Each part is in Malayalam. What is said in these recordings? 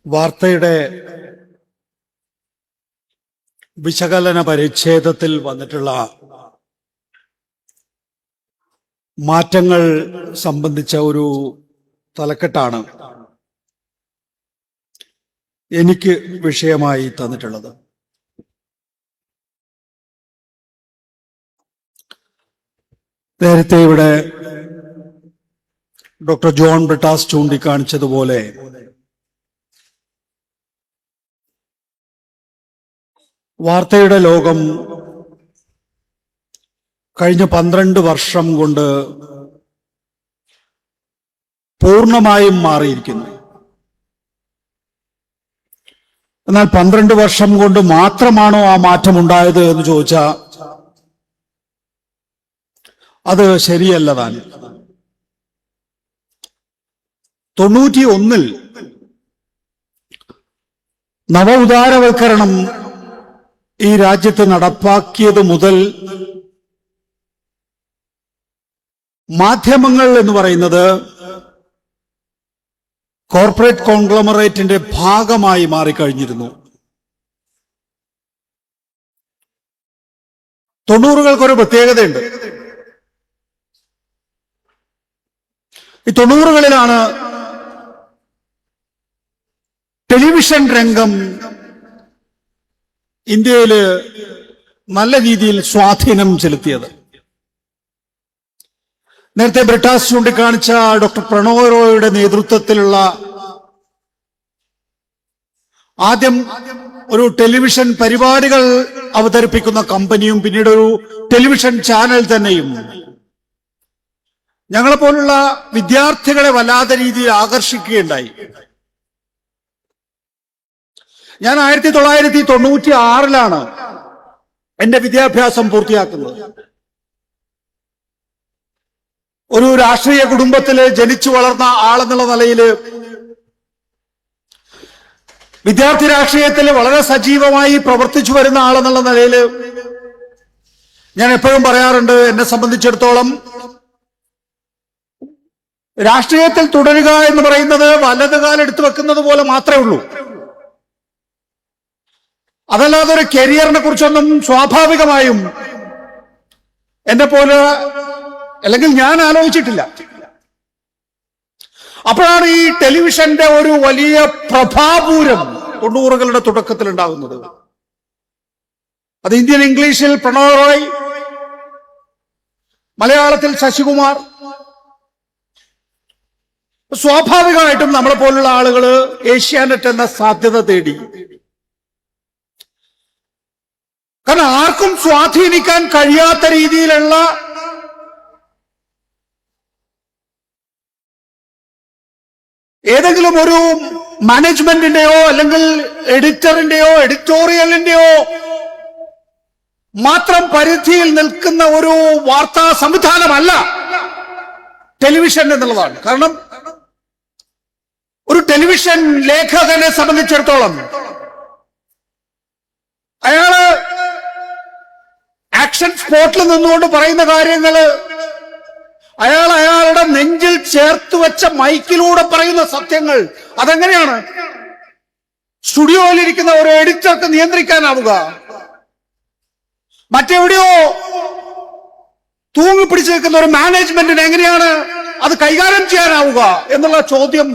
വാർത്തയുടെ വിശകലന പരിച്ഛേദത്തിൽ വന്നിട്ടുള്ള മാറ്റങ്ങൾ സംബന്ധിച്ച ഒരു തലക്കെട്ടാണ് എനിക്ക് വിഷയമായി തന്നിട്ടുള്ളത്. നേരത്തെ ഇവിടെ ഡോക്ടർ ജോൺ ബ്രിട്ടാസ് ചൂണ്ടിക്കാണിച്ചതുപോലെ വാർത്തയുടെ ലോകം കഴിഞ്ഞ 12 വർഷം കൊണ്ട് പൂർണ്ണമായും മാറിയിരിക്കുന്നു. എന്നാൽ 12 വർഷം കൊണ്ട് മാത്രമാണോ ആ മാറ്റം ഉണ്ടായത് എന്ന് ചോദിച്ചാൽ അത് ശരിയല്ല താൻ. 91-ൽ നവ ഉദാരവൽക്കരണം ഈ രാജ്യത്ത് നടപ്പാക്കിയത് മുതൽ മാധ്യമങ്ങൾ എന്ന് പറയുന്നത് കോർപ്പറേറ്റ് കോൺഗ്ലോമറേറ്റിന്റെ ഭാഗമായി മാറിക്കഴിഞ്ഞിരുന്നു. 90-കൾക്കൊരു പ്രത്യേകതയുണ്ട്. ഈ 90-കളിലാണ് ടെലിവിഷൻ രംഗം ഇന്ത്യയിൽ നല്ല രീതിയിൽ സ്വാധീനം ചെലുത്തിയത്. നേരത്തെ ബ്രിട്ടാസ് ചൂണ്ടിക്കാണിച്ച ഡോക്ടർ പ്രണോയ് റോയിയുടെ നേതൃത്വത്തിലുള്ള ആദ്യം ഒരു ടെലിവിഷൻ പരിപാടികൾ അവതരിപ്പിക്കുന്ന കമ്പനിയും പിന്നീട് ഒരു ടെലിവിഷൻ ചാനൽ തന്നെയും ഞങ്ങളെപ്പോലുള്ള വിദ്യാർത്ഥികളെ വല്ലാത്ത രീതിയിൽ ആകർഷിക്കുകയുണ്ടായി. ഞാൻ 1996-ലാണ് എന്റെ വിദ്യാഭ്യാസം പൂർത്തിയാക്കുന്നത്. ഒരു രാഷ്ട്രീയ കുടുംബത്തില് ജനിച്ചു വളർന്ന ആളെന്നുള്ള നിലയിൽ വിദ്യാർത്ഥി രാഷ്ട്രീയത്തിൽ വളരെ സജീവമായി പ്രവർത്തിച്ചു വരുന്ന ആളെന്നുള്ള നിലയിൽ ഞാൻ എപ്പോഴും പറയാറുണ്ട്, എന്നെ സംബന്ധിച്ചിടത്തോളം രാഷ്ട്രീയത്തിൽ തുടരുക എന്ന് പറയുന്നത് വലതുകാലം എടുത്തു വെക്കുന്നത് പോലെ മാത്രമേ ഉള്ളൂ. അതല്ലാതെ ഒരു കരിയറിനെ കുറിച്ചൊന്നും സ്വാഭാവികമായും എന്നെ പോലെ അല്ലെങ്കിൽ ഞാൻ ആലോചിച്ചിട്ടില്ല. അപ്പോഴാണ് ഈ ടെലിവിഷന്റെ ഒരു വലിയ പ്രഭാപൂരം 90-കളുടെ തുടക്കത്തിൽ ഉണ്ടാകുന്നത്. അത് ഇന്ത്യൻ ഇംഗ്ലീഷിൽ പ്രണോയ് റോയ്, മലയാളത്തിൽ ശശികുമാർ. സ്വാഭാവികമായിട്ടും നമ്മളെ പോലുള്ള ആളുകൾ ഏഷ്യാനെറ്റ് എന്ന സാധ്യത തേടി. കാരണം ആർക്കും സ്വാധീനിക്കാൻ കഴിയാത്ത രീതിയിലുള്ള ഏതെങ്കിലും ഒരു മാനേജ്മെന്റിന്റെയോ അല്ലെങ്കിൽ എഡിറ്ററിന്റെയോ എഡിറ്റോറിയലിന്റെയോ മാത്രം പരിധിയിൽ നിൽക്കുന്ന ഒരു വാർത്താ സംവിധാനമല്ല ടെലിവിഷൻ എന്നുള്ളതാണ്. കാരണം ഒരു ടെലിവിഷൻ ലേഖകനെ സംബന്ധിച്ചിടത്തോളം അയാള് ആക്ഷൻ സ്പോട്ടിൽ നിന്നുകൊണ്ട് പറയുന്ന കാര്യങ്ങള് അയാളുടെ നെഞ്ചിൽ ചേർത്ത് വെച്ച മൈക്കിലൂടെ പറയുന്ന സത്യങ്ങൾ അതെങ്ങനെയാണ് സ്റ്റുഡിയോയിലിരിക്കുന്ന ഒരു എഡിറ്റർക്ക് നിയന്ത്രിക്കാനാവുക? മറ്റെവിടെയോ തൂങ്ങിപ്പിടിച്ചു നിൽക്കുന്ന ഒരു മാനേജ്മെന്റിന് എങ്ങനെയാണ് അത് കൈകാര്യം ചെയ്യാനാവുക എന്നുള്ള ചോദ്യം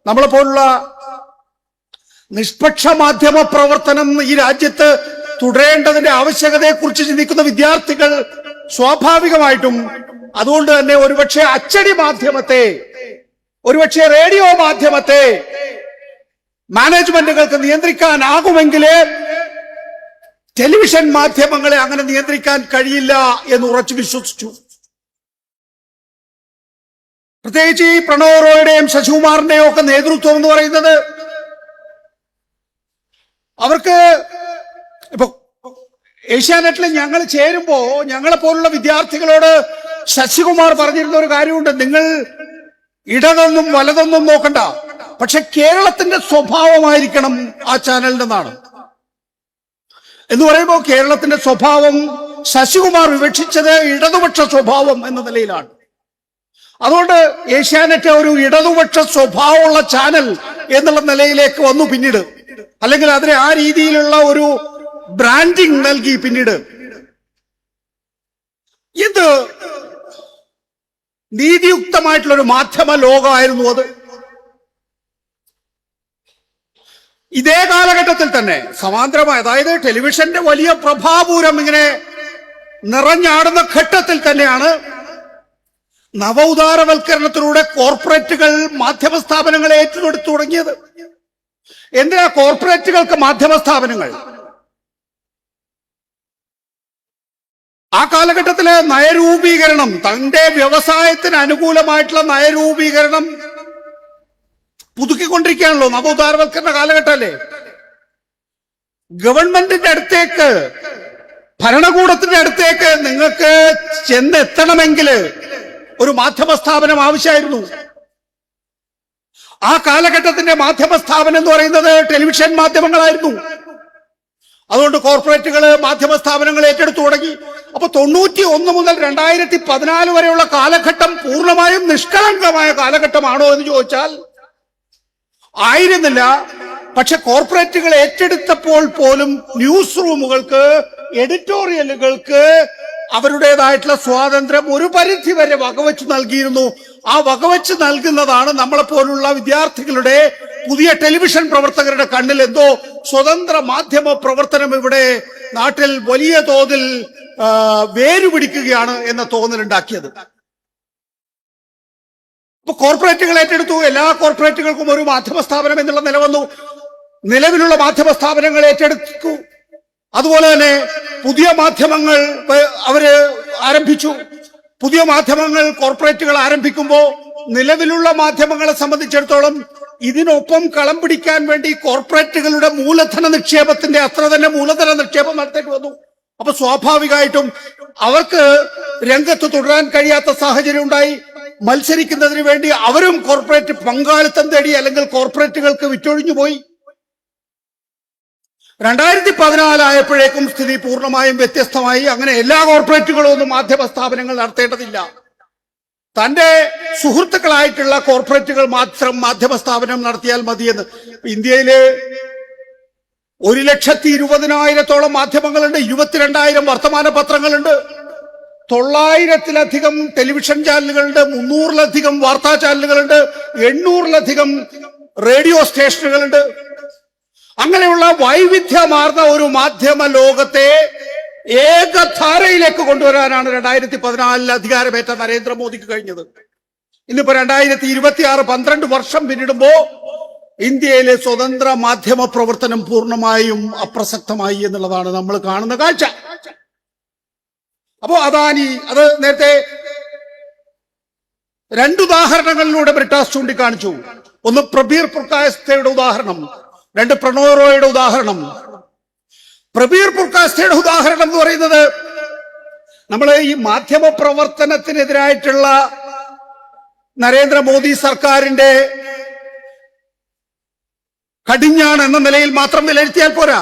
നമ്മളെ പോലുള്ള നിഷ്പക്ഷ മാധ്യമ പ്രവർത്തനം ഈ രാജ്യത്ത് തുടരേണ്ടതിന്റെ ആവശ്യകതയെക്കുറിച്ച് ചിന്തിക്കുന്ന വിദ്യാർത്ഥികൾ സ്വാഭാവികമായിട്ടും അതുകൊണ്ട് തന്നെ ഒരുപക്ഷെ അച്ചടി മാധ്യമത്തെ, ഒരുപക്ഷെ റേഡിയോ മാധ്യമത്തെ മാനേജ്മെന്റുകൾക്ക് നിയന്ത്രിക്കാനാകുമെങ്കിലേ ടെലിവിഷൻ മാധ്യമങ്ങളെ അങ്ങനെ നിയന്ത്രിക്കാൻ കഴിയില്ല എന്ന് ഉറച്ചു വിശ്വസിച്ചു. പ്രത്യേകിച്ച് ഈ പ്രണോയ് റോയുടെയും ശശികുമാറിന്റെയും ഒക്കെ നേതൃത്വം എന്ന് പറയുന്നത് അവർക്ക് ഇപ്പൊ ഏഷ്യാനെറ്റിൽ ഞങ്ങൾ ചേരുമ്പോ ഞങ്ങളെ പോലുള്ള വിദ്യാർത്ഥികളോട് ശശികുമാർ പറഞ്ഞിരുന്ന ഒരു കാര്യമുണ്ട്, നിങ്ങൾ ഇടതൊന്നും വലതൊന്നും നോക്കണ്ട, പക്ഷെ കേരളത്തിന്റെ സ്വഭാവമായിരിക്കണം ആ ചാനലിനെന്നാണ്. എന്ന് പറയുമ്പോൾ കേരളത്തിന്റെ സ്വഭാവം ശശികുമാർ വിവക്ഷിച്ചത് ഇടതുപക്ഷ സ്വഭാവം എന്ന നിലയിലാണ്. അതുകൊണ്ട് ഏഷ്യാനെറ്റ് ഒരു ഇടതുപക്ഷ സ്വഭാവമുള്ള ചാനൽ എന്നുള്ള നിലയിലേക്ക് വന്നു പിന്നീട്, അല്ലെങ്കിൽ അതിന് ആ രീതിയിലുള്ള ഒരു ബ്രാൻഡിങ് നൽകി പിന്നീട്. ഇത് നീതിയുക്തമായിട്ടുള്ള ഒരു മാധ്യമ ലോകമായിരുന്നു അത്. ഇതേ കാലഘട്ടത്തിൽ തന്നെ സമാന്തരമായ, അതായത് ടെലിവിഷന്റെ വലിയ പ്രഭാപൂരം ഇങ്ങനെ നിറഞ്ഞാടുന്ന ഘട്ടത്തിൽ തന്നെയാണ് നവോദാരവൽക്കരണത്തിലൂടെ കോർപ്പറേറ്റുകൾ മാധ്യമ സ്ഥാപനങ്ങളെ ഏറ്റെടുത്തു തുടങ്ങിയത്. എന്തിനാ കോർപ്പറേറ്റുകൾക്ക് മാധ്യമ സ്ഥാപനങ്ങൾ? ആ കാലഘട്ടത്തിലെ നയരൂപീകരണം, തന്റെ വ്യവസായത്തിന് അനുകൂലമായിട്ടുള്ള നയരൂപീകരണം പുതുക്കിക്കൊണ്ടിരിക്കുകയാണല്ലോ. നവോദാരവൽക്കരണ കാലഘട്ടമല്ലേ. ഗവൺമെന്റിന്റെ അടുത്തേക്ക്, ഭരണകൂടത്തിന്റെ അടുത്തേക്ക് നിങ്ങൾക്ക് ചെന്നെത്തണമെങ്കിൽ ഒരു മാധ്യമ സ്ഥാപനം ആവശ്യമായിരുന്നു. ആ കാലഘട്ടത്തിന്റെ മാധ്യമ സ്ഥാപനം എന്ന് പറയുന്നത് ടെലിവിഷൻ മാധ്യമങ്ങളായിരുന്നു. അതുകൊണ്ട് കോർപ്പറേറ്റുകൾ മാധ്യമ സ്ഥാപനങ്ങൾ ഏറ്റെടുത്തു തുടങ്ങി. അപ്പൊ 91 മുതൽ 2014 വരെയുള്ള കാലഘട്ടം പൂർണ്ണമായും നിഷ്കളങ്കമായ കാലഘട്ടമാണോ എന്ന് ചോദിച്ചാൽ ആയിരുന്നില്ല. പക്ഷെ കോർപ്പറേറ്റുകൾ ഏറ്റെടുത്തപ്പോൾ പോലും ന്യൂസ് റൂമുകൾക്ക്, എഡിറ്റോറിയലുകൾക്ക് അവരുടേതായിട്ടുള്ള സ്വാതന്ത്ര്യം ഒരു പരിധി വരെ വകവെച്ച് നൽകിയിരുന്നു. ആ വകവെച്ച് നൽകുന്നതാണ് നമ്മളെപ്പോലുള്ള വിദ്യാർത്ഥികളുടെ, പുതിയ ടെലിവിഷൻ പ്രവർത്തകരുടെ കണ്ണിൽ എന്തോ സ്വതന്ത്ര മാധ്യമ പ്രവർത്തനം ഇവിടെ നാട്ടിൽ വലിയ തോതിൽ വേരുപിടിക്കുകയാണ് എന്ന തോന്നലുണ്ടാക്കിയത്. ഇപ്പൊ കോർപ്പറേറ്റുകൾ ഏറ്റെടുത്തു. എല്ലാ കോർപ്പറേറ്റുകൾക്കും ഒരു മാധ്യമ സ്ഥാപനം എന്നുള്ള നില വന്നു. നിലവിലുള്ള മാധ്യമ സ്ഥാപനങ്ങൾ ഏറ്റെടുത്തു. അതുപോലെ തന്നെ പുതിയ മാധ്യമങ്ങൾ അവര് ആരംഭിച്ചു. പുതിയ മാധ്യമങ്ങൾ കോർപ്പറേറ്റുകൾ ആരംഭിക്കുമ്പോൾ നിലവിലുള്ള മാധ്യമങ്ങളെ സംബന്ധിച്ചിടത്തോളം ഇതിനൊപ്പം കളം പിടിക്കാൻ വേണ്ടി കോർപ്പറേറ്റുകളുടെ മൂലധന നിക്ഷേപത്തിന്റെ അത്ര തന്നെ മൂലധന നിക്ഷേപം നടത്തേണ്ടി വന്നു. അപ്പൊ സ്വാഭാവികമായിട്ടും അവർക്ക് രംഗത്ത് തുടരാൻ കഴിയാത്ത സാഹചര്യം ഉണ്ടായി. മത്സരിക്കുന്നതിന് വേണ്ടി അവരും കോർപ്പറേറ്റ് പങ്കാളിത്തം തേടി, അല്ലെങ്കിൽ കോർപ്പറേറ്റുകൾക്ക് വിറ്റൊഴിഞ്ഞു പോയി. 2014 ആയപ്പോഴേക്കും സ്ഥിതി പൂർണ്ണമായും വ്യത്യസ്തമായി. അങ്ങനെ എല്ലാ കോർപ്പറേറ്റുകളും ഒന്നും മാധ്യമ സ്ഥാപനങ്ങൾ നടത്തേണ്ടതില്ല. തന്റെ സുഹൃത്തുക്കളായിട്ടുള്ള കോർപ്പറേറ്റുകൾ മാത്രം മാധ്യമ സ്ഥാപനം നടത്തിയാൽ മതിയെന്ന്. ഇന്ത്യയില് 1,20,000-ഓളം മാധ്യമങ്ങളുണ്ട്. 22,000 വർത്തമാന പത്രങ്ങളുണ്ട്. 900-ലധികം ടെലിവിഷൻ ചാനലുകളുണ്ട്. 300-ലധികം വാർത്താ ചാനലുകളുണ്ട്. 800-ലധികം റേഡിയോ സ്റ്റേഷനുകളുണ്ട്. അങ്ങനെയുള്ള വൈവിധ്യമാർന്ന ഒരു മാധ്യമ ലോകത്തെ ഏകധാരയിലേക്ക് കൊണ്ടുവരാനാണ് 2014 അധികാരമേറ്റ നരേന്ദ്രമോദിക്ക് കഴിഞ്ഞത്. ഇന്നിപ്പോ 2026 12 വർഷം പിന്നിടുമ്പോ ഇന്ത്യയിലെ സ്വതന്ത്ര മാധ്യമ പ്രവർത്തനം പൂർണ്ണമായും അപ്രസക്തമായി എന്നുള്ളതാണ് നമ്മൾ കാണുന്ന കാഴ്ച. അപ്പോ അദാനി, അത് നേരത്തെ 2 ഉദാഹരണങ്ങളിലൂടെ ബ്രിട്ടാസ് ചൂണ്ടിക്കാണിച്ചു. ഒന്ന് പ്രബീർ പുർക്കായസ്ഥയുടെ ഉദാഹരണം, 2 പ്രണോയ് റോയുടെ ഉദാഹരണം. പ്രബീർ പുർക്കായസ്ഥയുടെ ഉദാഹരണം എന്ന് പറയുന്നത്, നമ്മൾ ഈ മാധ്യമ പ്രവർത്തനത്തിനെതിരായിട്ടുള്ള നരേന്ദ്രമോദി സർക്കാരിന്റെ കടിഞ്ഞാൺ എന്ന നിലയിൽ മാത്രം വിലയിരുത്തിയാൽ പോരാ.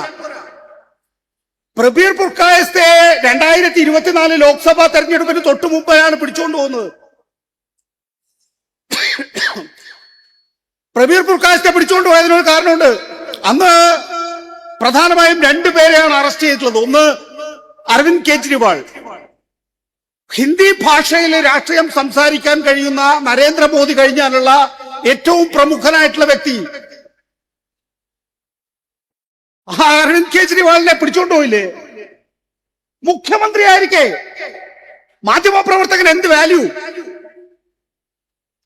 പ്രബീർ പുർക്കായസ്ഥയെ 2024 ലോക്സഭാ തെരഞ്ഞെടുപ്പിന് തൊട്ടു മുമ്പാണ് പിടിച്ചുകൊണ്ടു പോകുന്നത്. പ്രബീർ പുർക്കായസ്ഥയെ പിടിച്ചുകൊണ്ട് പോയതിനൊരു കാരണമുണ്ട്. അന്ന് പ്രധാനമായും 2 പേരെയാണ് അറസ്റ്റ് ചെയ്തിട്ടുള്ളത്. ഒന്ന് അരവിന്ദ് കെജ്രിവാൾ, ഹിന്ദി ഭാഷയിൽ രാഷ്ട്രീയം സംസാരിക്കാൻ കഴിയുന്ന നരേന്ദ്രമോദി കഴിഞ്ഞാലുള്ള ഏറ്റവും പ്രമുഖനായിട്ടുള്ള വ്യക്തി. അരവിന്ദ് കെജ്രിവാളിനെ പിടിച്ചോണ്ടുപോയില്ലേ? മുഖ്യമന്ത്രി ആയിരിക്കെ മാധ്യമപ്രവർത്തകൻ എന്ത് വാല്യൂ?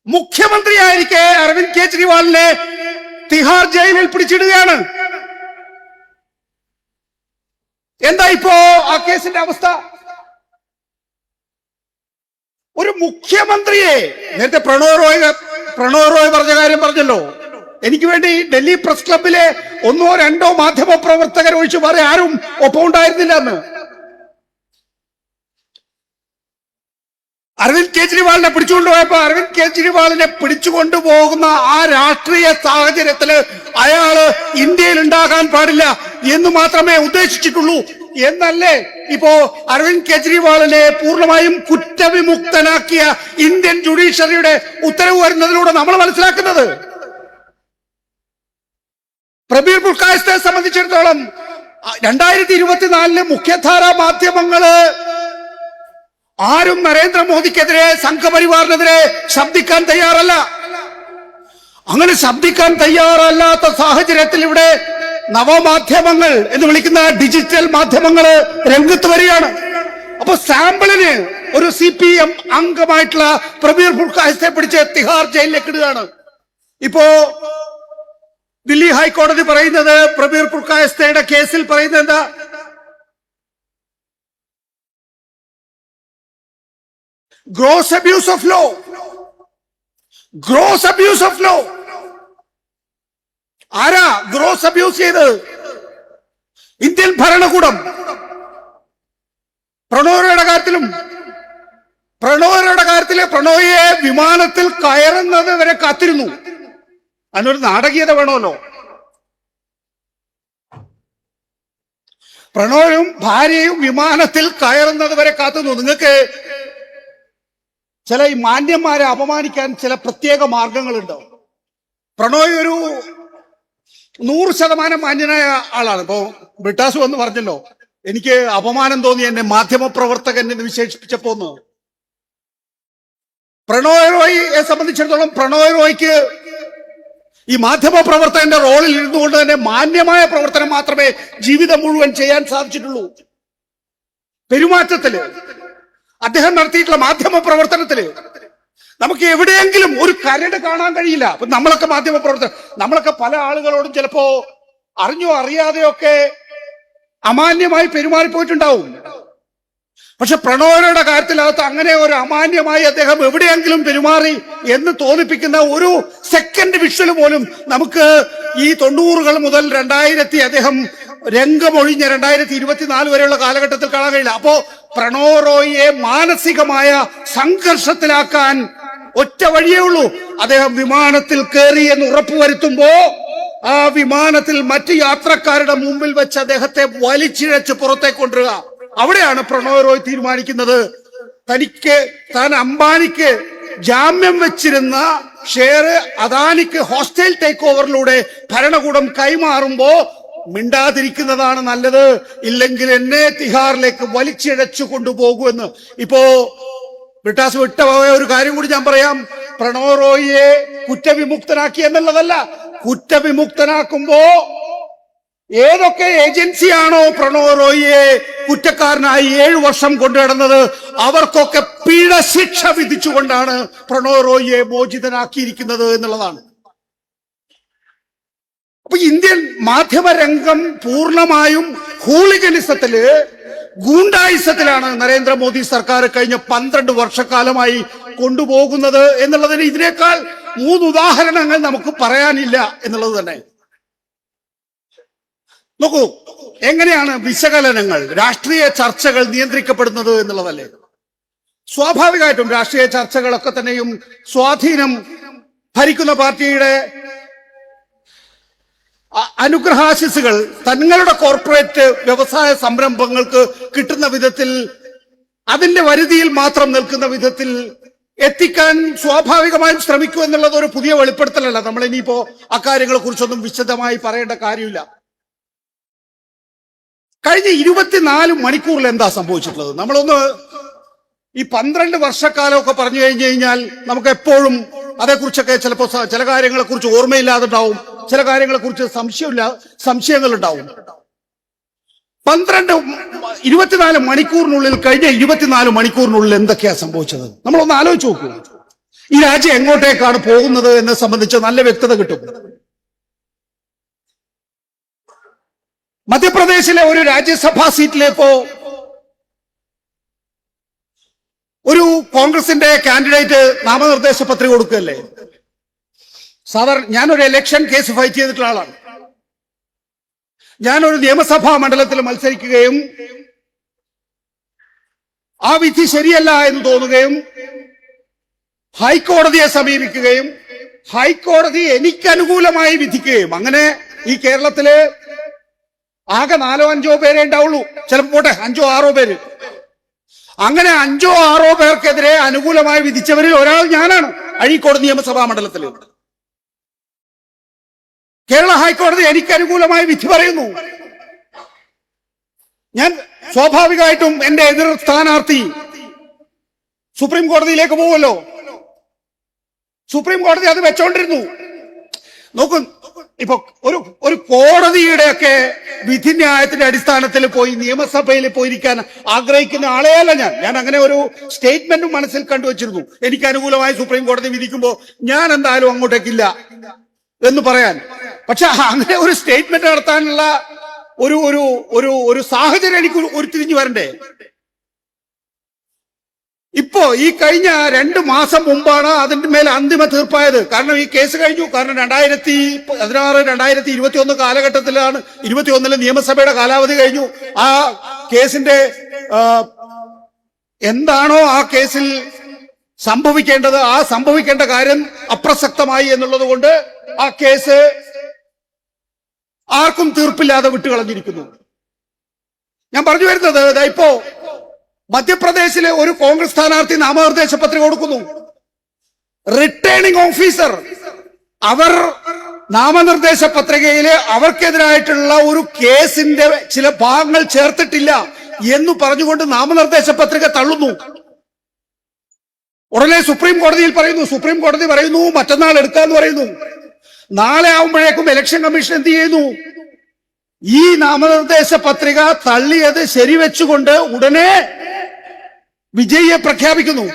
മുഖ്യമന്ത്രി ആയിരിക്കെ അരവിന്ദ് കെജ്രിവാളിനെ തിഹാർ ജയിലിൽ പിടിച്ചിടുകയാണ്. എന്താ ഇപ്പോ ആ കേസിന്റെ അവസ്ഥ? ഒരു മുഖ്യമന്ത്രിയെ, നേരത്തെ പ്രണോയ് റോയ് പറഞ്ഞ കാര്യം പറഞ്ഞല്ലോ, എനിക്ക് വേണ്ടി ഡൽഹി പ്രസ് ക്ലബിലെ 1-2 മാധ്യമ പ്രവർത്തകർ ഒഴിച്ച് വേറെ ആരും ഒപ്പം ഉണ്ടായിരുന്നില്ല എന്ന്. അരവിന്ദ് കെജ്രിവാളിനെ പിടിച്ചുകൊണ്ടുപോയപ്പോ അരവിന്ദ് കെജ്രിവാളിനെ പിടിച്ചുകൊണ്ടുപോകുന്ന ആ രാഷ്ട്രീയ സാഹചര്യത്തില് അയാള് ഇന്ത്യയിൽ ഉണ്ടാകാൻ പാടില്ല എന്ന് മാത്രമേ ഉദ്ദേശിച്ചിട്ടുള്ളൂ എന്നല്ലേ ഇപ്പോ അരവിന്ദ് കെജ്രിവാളിനെ പൂർണ്ണമായും കുറ്റവിമുക്തനാക്കിയ ഇന്ത്യൻ ജുഡീഷ്യറിയുടെ ഉത്തരവ് വരുന്നതിലൂടെ നമ്മൾ മനസ്സിലാക്കുന്നത്. പ്രബീർ പുർക്കായസ്ഥയെ സംബന്ധിച്ചിടത്തോളം 2024 മുഖ്യധാരാ മാധ്യമങ്ങള് ആരും നരേന്ദ്രമോദിക്കെതിരെ സംഘപരിവാറിനെതിരെ ശബ്ദിക്കാൻ തയ്യാറല്ല. അങ്ങനെ ശബ്ദിക്കാൻ തയ്യാറല്ലാത്ത സാഹചര്യത്തിൽ ഇവിടെ നവമാധ്യമങ്ങൾ എന്ന് വിളിക്കുന്ന ഡിജിറ്റൽ മാധ്യമങ്ങള് രംഗത്ത് വരികയാണ്. അപ്പൊ സാമ്പിളിന് ഒരു CPM അംഗമായിട്ടുള്ള പ്രബീർ പുർക്കായസ്ഥയെ പിടിച്ച് തിഹാർ ജയിലിലേക്ക് ഇടുകയാണ്. ഇപ്പോ ദില്ലി ഹൈക്കോടതി പറയുന്നത്, പ്രബീർ പുർക്കായസ്ഥയുടെ കേസിൽ പറയുന്നത് എന്താ? Gross abuse of law. Gross abuse of law. ആരാ ഗ്രോസ് അബ്യൂസ് ചെയ്തത്? ഇന്ത്യൻ ഭരണകൂടം. പ്രണോയുടെ കാര്യത്തില് പ്രണോയെ വിമാനത്തിൽ കയറുന്നത് വരെ കാത്തിരുന്നു. അതിനൊരു നാടകീയത വേണമല്ലോ. പ്രണോയും ഭാര്യയും വിമാനത്തിൽ കയറുന്നത് വരെ കാത്തുന്നു. നിങ്ങൾക്ക് ചില ഈ മാന്യന്മാരെ അപമാനിക്കാൻ ചില പ്രത്യേക മാർഗങ്ങളുണ്ട്. പ്രണോയ് ഒരു 100% മാന്യനായ ആളാണ്. ഇപ്പോ ബ്രിട്ടാസ് വന്ന് പറഞ്ഞല്ലോ, എനിക്ക് അപമാനം തോന്നി എന്നെ മാധ്യമപ്രവർത്തകൻ എന്ന് വിശേഷിപ്പിച്ചപ്പോന്ന്. പ്രണോയ് റോയിയെ സംബന്ധിച്ചിടത്തോളം പ്രണോയ് റോയ്ക്ക് ഈ മാധ്യമപ്രവർത്തകന്റെ റോളിൽ ഇരുന്നുകൊണ്ട് തന്നെ മാന്യമായ പ്രവർത്തനം മാത്രമേ ജീവിതം മുഴുവൻ ചെയ്യാൻ സാധിച്ചിട്ടുള്ളൂ. പെരുമാറ്റത്തില്, അദ്ദേഹം നടത്തിയിട്ടുള്ള മാധ്യമ പ്രവർത്തനത്തില് നമുക്ക് എവിടെയെങ്കിലും ഒരു കരട് കാണാൻ കഴിയില്ല. അപ്പൊ നമ്മളൊക്കെ മാധ്യമ പ്രവർത്തനം, നമ്മളൊക്കെ പല ആളുകളോടും ചിലപ്പോ അറിഞ്ഞോ അറിയാതെയോ ഒക്കെ അമാന്യമായി പെരുമാറിപ്പോയിട്ടുണ്ടാവും. പക്ഷെ പ്രണോയുടെ കാര്യത്തിനകത്ത് അങ്ങനെ ഒരു അമാന്യമായി അദ്ദേഹം എവിടെയെങ്കിലും പെരുമാറി എന്ന് തോന്നിപ്പിക്കുന്ന ഒരു സെക്കൻഡ് വിഷ്വൽ പോലും നമുക്ക് ഈ 90-കൾ മുതൽ അദ്ദേഹം രംഗമൊഴിഞ്ഞ 2024 വരെയുള്ള കാലഘട്ടത്തിൽ കാണാൻ കഴിയില്ല. അപ്പോ പ്രണോയ് റോയിയെ മാനസികമായ സംഘർഷത്തിലാക്കാൻ ഒറ്റ വഴിയേ ഉള്ളൂ. അദ്ദേഹം വിമാനത്തിൽ കയറി എന്ന് ഉറപ്പുവരുത്തുമ്പോ ആ വിമാനത്തിൽ മറ്റു യാത്രക്കാരുടെ മുമ്പിൽ വെച്ച് അദ്ദേഹത്തെ വലിച്ചിഴച്ച് പുറത്തേക്ക് കൊണ്ടുവരിക. അവിടെയാണ് പ്രണോയ് റോയ് തീരുമാനിക്കുന്നത് താൻ അംബാനിക്ക് ജാമ്യം വെച്ചിരുന്ന ഷെയർ അദാനിക്ക് ഹോസ്റ്റൽ ടേക്ക് ഓവറിലൂടെ ഭരണകൂടം കൈമാറുമ്പോ മിണ്ടാതിരിക്കുന്നതാണ് നല്ലത്, ഇല്ലെങ്കിൽ എന്നെ തിഹാറിലേക്ക് വലിച്ചിഴച്ചു കൊണ്ടുപോകുമെന്ന്. ഇപ്പോ ബ്രിട്ടാസ് വിട്ടുപോയ ഒരു കാര്യം കൂടി ഞാൻ പറയാം. പ്രണോയ് റോയിയെ കുറ്റവിമുക്തനാക്കി എന്നുള്ളതല്ല, കുറ്റവിമുക്തനാക്കുമ്പോ ഏതൊക്കെ ഏജൻസിയാണോ പ്രണോയ് റോയിയെ കുറ്റക്കാരനായി 7 വർഷം കൊണ്ടുനടന്നത് അവർക്കൊക്കെ പിഴ ശിക്ഷ വിധിച്ചുകൊണ്ടാണ് പ്രണോയ് റോയിയെ മോചിതനാക്കിയിരിക്കുന്നത് എന്നുള്ളതാണ്. അപ്പൊ ഇന്ത്യൻ മാധ്യമരംഗം പൂർണ്ണമായും ഹൂളിഗനിസത്തില്, ഗൂണ്ടായിസത്തിലാണ് നരേന്ദ്രമോദി സർക്കാർ കഴിഞ്ഞ 12 വർഷക്കാലമായി കൊണ്ടുപോകുന്നത് എന്നുള്ളതിന് ഇതിനേക്കാൾ 3 ഉദാഹരണങ്ങൾ നമുക്ക് പറയാനില്ല എന്നുള്ളത് തന്നെ. നോക്കൂ, എങ്ങനെയാണ് വിശകലനങ്ങൾ, രാഷ്ട്രീയ ചർച്ചകൾ നിയന്ത്രിക്കപ്പെടുന്നത് എന്നുള്ളതല്ലേ. സ്വാഭാവികമായിട്ടും രാഷ്ട്രീയ ചർച്ചകളൊക്കെ തന്നെയും സ്വാധീനം ഭരിക്കുന്ന പാർട്ടിയുടെ അനുഗ്രഹാശിസുകൾ തങ്ങളുടെ കോർപ്പറേറ്റ് വ്യവസായ സംരംഭങ്ങൾക്ക് കിട്ടുന്ന വിധത്തിൽ, അതിന്റെ വരുതിയിൽ മാത്രം നിൽക്കുന്ന വിധത്തിൽ എത്തിക്കാൻ സ്വാഭാവികമായും ശ്രമിക്കൂ എന്നുള്ളത് ഒരു പുതിയ വെളിപ്പെടുത്തലല്ല. നമ്മൾ ഇനിയിപ്പോ അക്കാര്യങ്ങളെ കുറിച്ചൊന്നും വിശദമായി പറയേണ്ട കാര്യമില്ല. കഴിഞ്ഞ 24 മണിക്കൂറിൽ എന്താ സംഭവിച്ചിട്ടുള്ളത്? നമ്മളൊന്ന് ഈ 12 വർഷക്കാലമൊക്കെ പറഞ്ഞു കഴിഞ്ഞു കഴിഞ്ഞാൽ നമുക്ക് എപ്പോഴും അതേക്കുറിച്ചൊക്കെ ചിലപ്പോൾ ചില കാര്യങ്ങളെ കുറിച്ച് ഓർമ്മയില്ലാതെ ഉണ്ടാവും, ചില കാര്യങ്ങളെ കുറിച്ച് സംശയങ്ങൾ ഉണ്ടാവും. 24 മണിക്കൂറിനുള്ളിൽ, കഴിഞ്ഞ 24 മണിക്കൂറിനുള്ളിൽ എന്തൊക്കെയാ സംഭവിച്ചത് നമ്മളൊന്ന് ആലോചിച്ച് നോക്കൂ. ഈ രാജ്യം എങ്ങോട്ടേക്കാണ് പോകുന്നത് എന്നെ സംബന്ധിച്ച് നല്ല വ്യക്തത കിട്ടും. മധ്യപ്രദേശിലെ ഒരു രാജ്യസഭാ സീറ്റിലിപ്പോ ഒരു കോൺഗ്രസിന്റെ കാൻഡിഡേറ്റ് നാമനിർദ്ദേശ പത്രിക കൊടുക്കുകയല്ലേ. സാധാരണ ഞാനൊരു ഇലക്ഷൻ കേസ് ഫൈറ്റ് ചെയ്തിട്ടുള്ള ആളാണ്. ഞാനൊരു നിയമസഭാ മണ്ഡലത്തിൽ മത്സരിക്കുകയും ആ വിധി ശരിയല്ല എന്ന് തോന്നുകയും ഹൈക്കോടതിയെ സമീപിക്കുകയും ഹൈക്കോടതി എനിക്ക് അനുകൂലമായി വിധിക്കുകയും, അങ്ങനെ ഈ കേരളത്തിലെ ആകെ 4-5 പേരെ ഉണ്ടാവുള്ളൂ, ചിലപ്പോൾ പോട്ടെ 5-6 പേര്. അങ്ങനെ 5-6 പേർക്കെതിരെ അനുകൂലമായി വിധിച്ചവരിൽ ഒരാൾ ഞാനാണ് അഴീക്കോട് നിയമസഭാ മണ്ഡലത്തിൽ. കേരള ഹൈക്കോടതി എനിക്ക് അനുകൂലമായി വിധി പറയുന്നു. ഞാൻ സ്വാഭാവികമായിട്ടും എന്റെ എതിർ സ്ഥാനാർത്ഥി സുപ്രീം കോടതിയിലേക്ക് പോവുമല്ലോ. സുപ്രീം കോടതി അത് വെച്ചോണ്ടിരുന്നു. നോക്കൂ, ഇപ്പൊ ഒരു കോടതിയുടെ ഒക്കെ വിധിന്യായത്തിന്റെ അടിസ്ഥാനത്തിൽ പോയി നിയമസഭയിൽ പോയിരിക്കാൻ ആഗ്രഹിക്കുന്ന ആളെയല്ല ഞാൻ അങ്ങനെ ഒരു സ്റ്റേറ്റ്മെന്റും മനസ്സിൽ കണ്ടുവച്ചിരുന്നു. എനിക്ക് അനുകൂലമായി സുപ്രീം കോടതി വിധിക്കുമ്പോൾ ഞാൻ എന്തായാലും അങ്ങോട്ടേക്കില്ല എന്ന് പറയാൻ. പക്ഷെ അങ്ങനെ ഒരു സ്റ്റേറ്റ്മെന്റ് നടത്താനുള്ള ഒരു ഒരു ഒരു ഒരു സാഹചര്യം എനിക്ക് ഉരുത്തിരിഞ്ഞു വരണ്ടേ. ഇപ്പോ ഈ കഴിഞ്ഞ 2 മാസം മുമ്പാണ് അതിന്റെ മേലെ അന്തിമ തീർപ്പായത്. കാരണം ഈ കേസ് കഴിഞ്ഞു. കാരണം 2016-2021 കാലഘട്ടത്തിലാണ്, 21 നിയമസഭയുടെ കാലാവധി കഴിഞ്ഞു. ആ കേസിന്റെ എന്താണോ ആ കേസിൽ സംഭവിക്കേണ്ടത്, ആ സംഭവിക്കേണ്ട കാര്യം അപ്രസക്തമായി എന്നുള്ളത് കൊണ്ട് ആ കേസ് ആർക്കും തീർപ്പില്ലാതെ വിട്ടുകളഞ്ഞിരിക്കുന്നു. ഞാൻ പറഞ്ഞു വരുന്നത്, ഇപ്പോ മധ്യപ്രദേശിലെ ഒരു കോൺഗ്രസ് സ്ഥാനാർത്ഥി നാമനിർദ്ദേശ പത്രിക കൊടുക്കുന്നു. റിട്ടേണിംഗ് ഓഫീസർ അവർ നാമനിർദ്ദേശ പത്രികയില് അവർക്കെതിരായിട്ടുള്ള ഒരു കേസിന്റെ ചില ഭാഗങ്ങൾ ചേർത്തിട്ടില്ല എന്ന് പറഞ്ഞുകൊണ്ട് നാമനിർദ്ദേശ പത്രിക തള്ളുന്നു. ഉടനെ സുപ്രീം കോടതിയിൽ പറയുന്നു. സുപ്രീം കോടതി പറയുന്നു മറ്റന്നാൾ എടുക്കാന്ന് പറയുന്നു. നാളെ ആവുമ്പോഴേക്കും ഇലക്ഷൻ കമ്മീഷൻ എന്ത് ചെയ്യുന്നു? ഈ നാമനിർദ്ദേശ പത്രിക തള്ളിയത് ശരിവെച്ചുകൊണ്ട് ഉടനെ വിജയിയെ പ്രഖ്യാപിക്കുന്നു.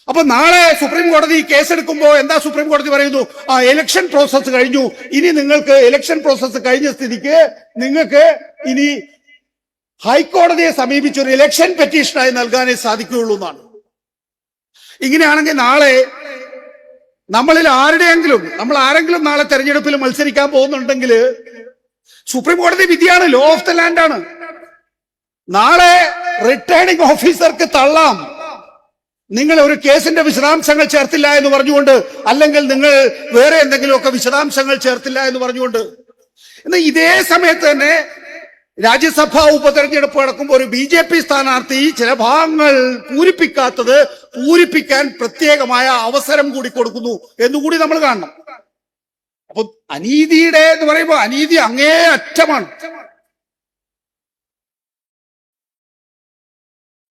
അപ്പൊ നാളെ സുപ്രീം കോടതി കേസെടുക്കുമ്പോ എന്താ സുപ്രീം കോടതി പറയുന്നു? ഇലക്ഷൻ പ്രോസസ് കഴിഞ്ഞു, ഇനി നിങ്ങൾക്ക് ഇലക്ഷൻ പ്രോസസ് കഴിഞ്ഞ സ്ഥിതിക്ക് നിങ്ങൾക്ക് ഇനി ഹൈക്കോടതിയെ സമീപിച്ചൊരു ഇലക്ഷൻ പെറ്റീഷനായി നൽകാനേ സാധിക്കുകയുള്ളൂ എന്നാണ്. ഇങ്ങനെയാണെങ്കിൽ നാളെ നമ്മൾ ആരെങ്കിലും നാളെ തെരഞ്ഞെടുപ്പിൽ മത്സരിക്കാൻ പോകുന്നുണ്ടെങ്കിൽ സുപ്രീം കോടതി വിധിയാണ്, ലോ ഓഫ് ദ ലാൻഡ് ആണ്. നാളെ റിട്ടേണിംഗ് ഓഫീസർക്ക് തള്ളാം, നിങ്ങൾ ഒരു കേസിന്റെ വിശദാംശങ്ങൾ ചേർത്തില്ല എന്ന് പറഞ്ഞുകൊണ്ട്, അല്ലെങ്കിൽ നിങ്ങൾ വേറെ എന്തെങ്കിലുമൊക്കെ വിശദാംശങ്ങൾ ചേർത്തില്ല എന്ന് പറഞ്ഞുകൊണ്ട്. എന്നാൽ ഇതേ സമയത്ത് തന്നെ രാജ്യസഭാ ഉപതെരഞ്ഞെടുപ്പ് നടക്കുമ്പോൾ ഒരു BJP സ്ഥാനാർത്ഥി ചില ഭാഗങ്ങൾ പൂരിപ്പിക്കാൻ പ്രത്യേകമായ അവസരം കൂടി കൊടുക്കുന്നു എന്നുകൂടി നമ്മൾ കാണണം. അപ്പൊ അനീതിയുടെ എന്ന് പറയുമ്പോൾ അനീതി അങ്ങേ അറ്റമാണ്.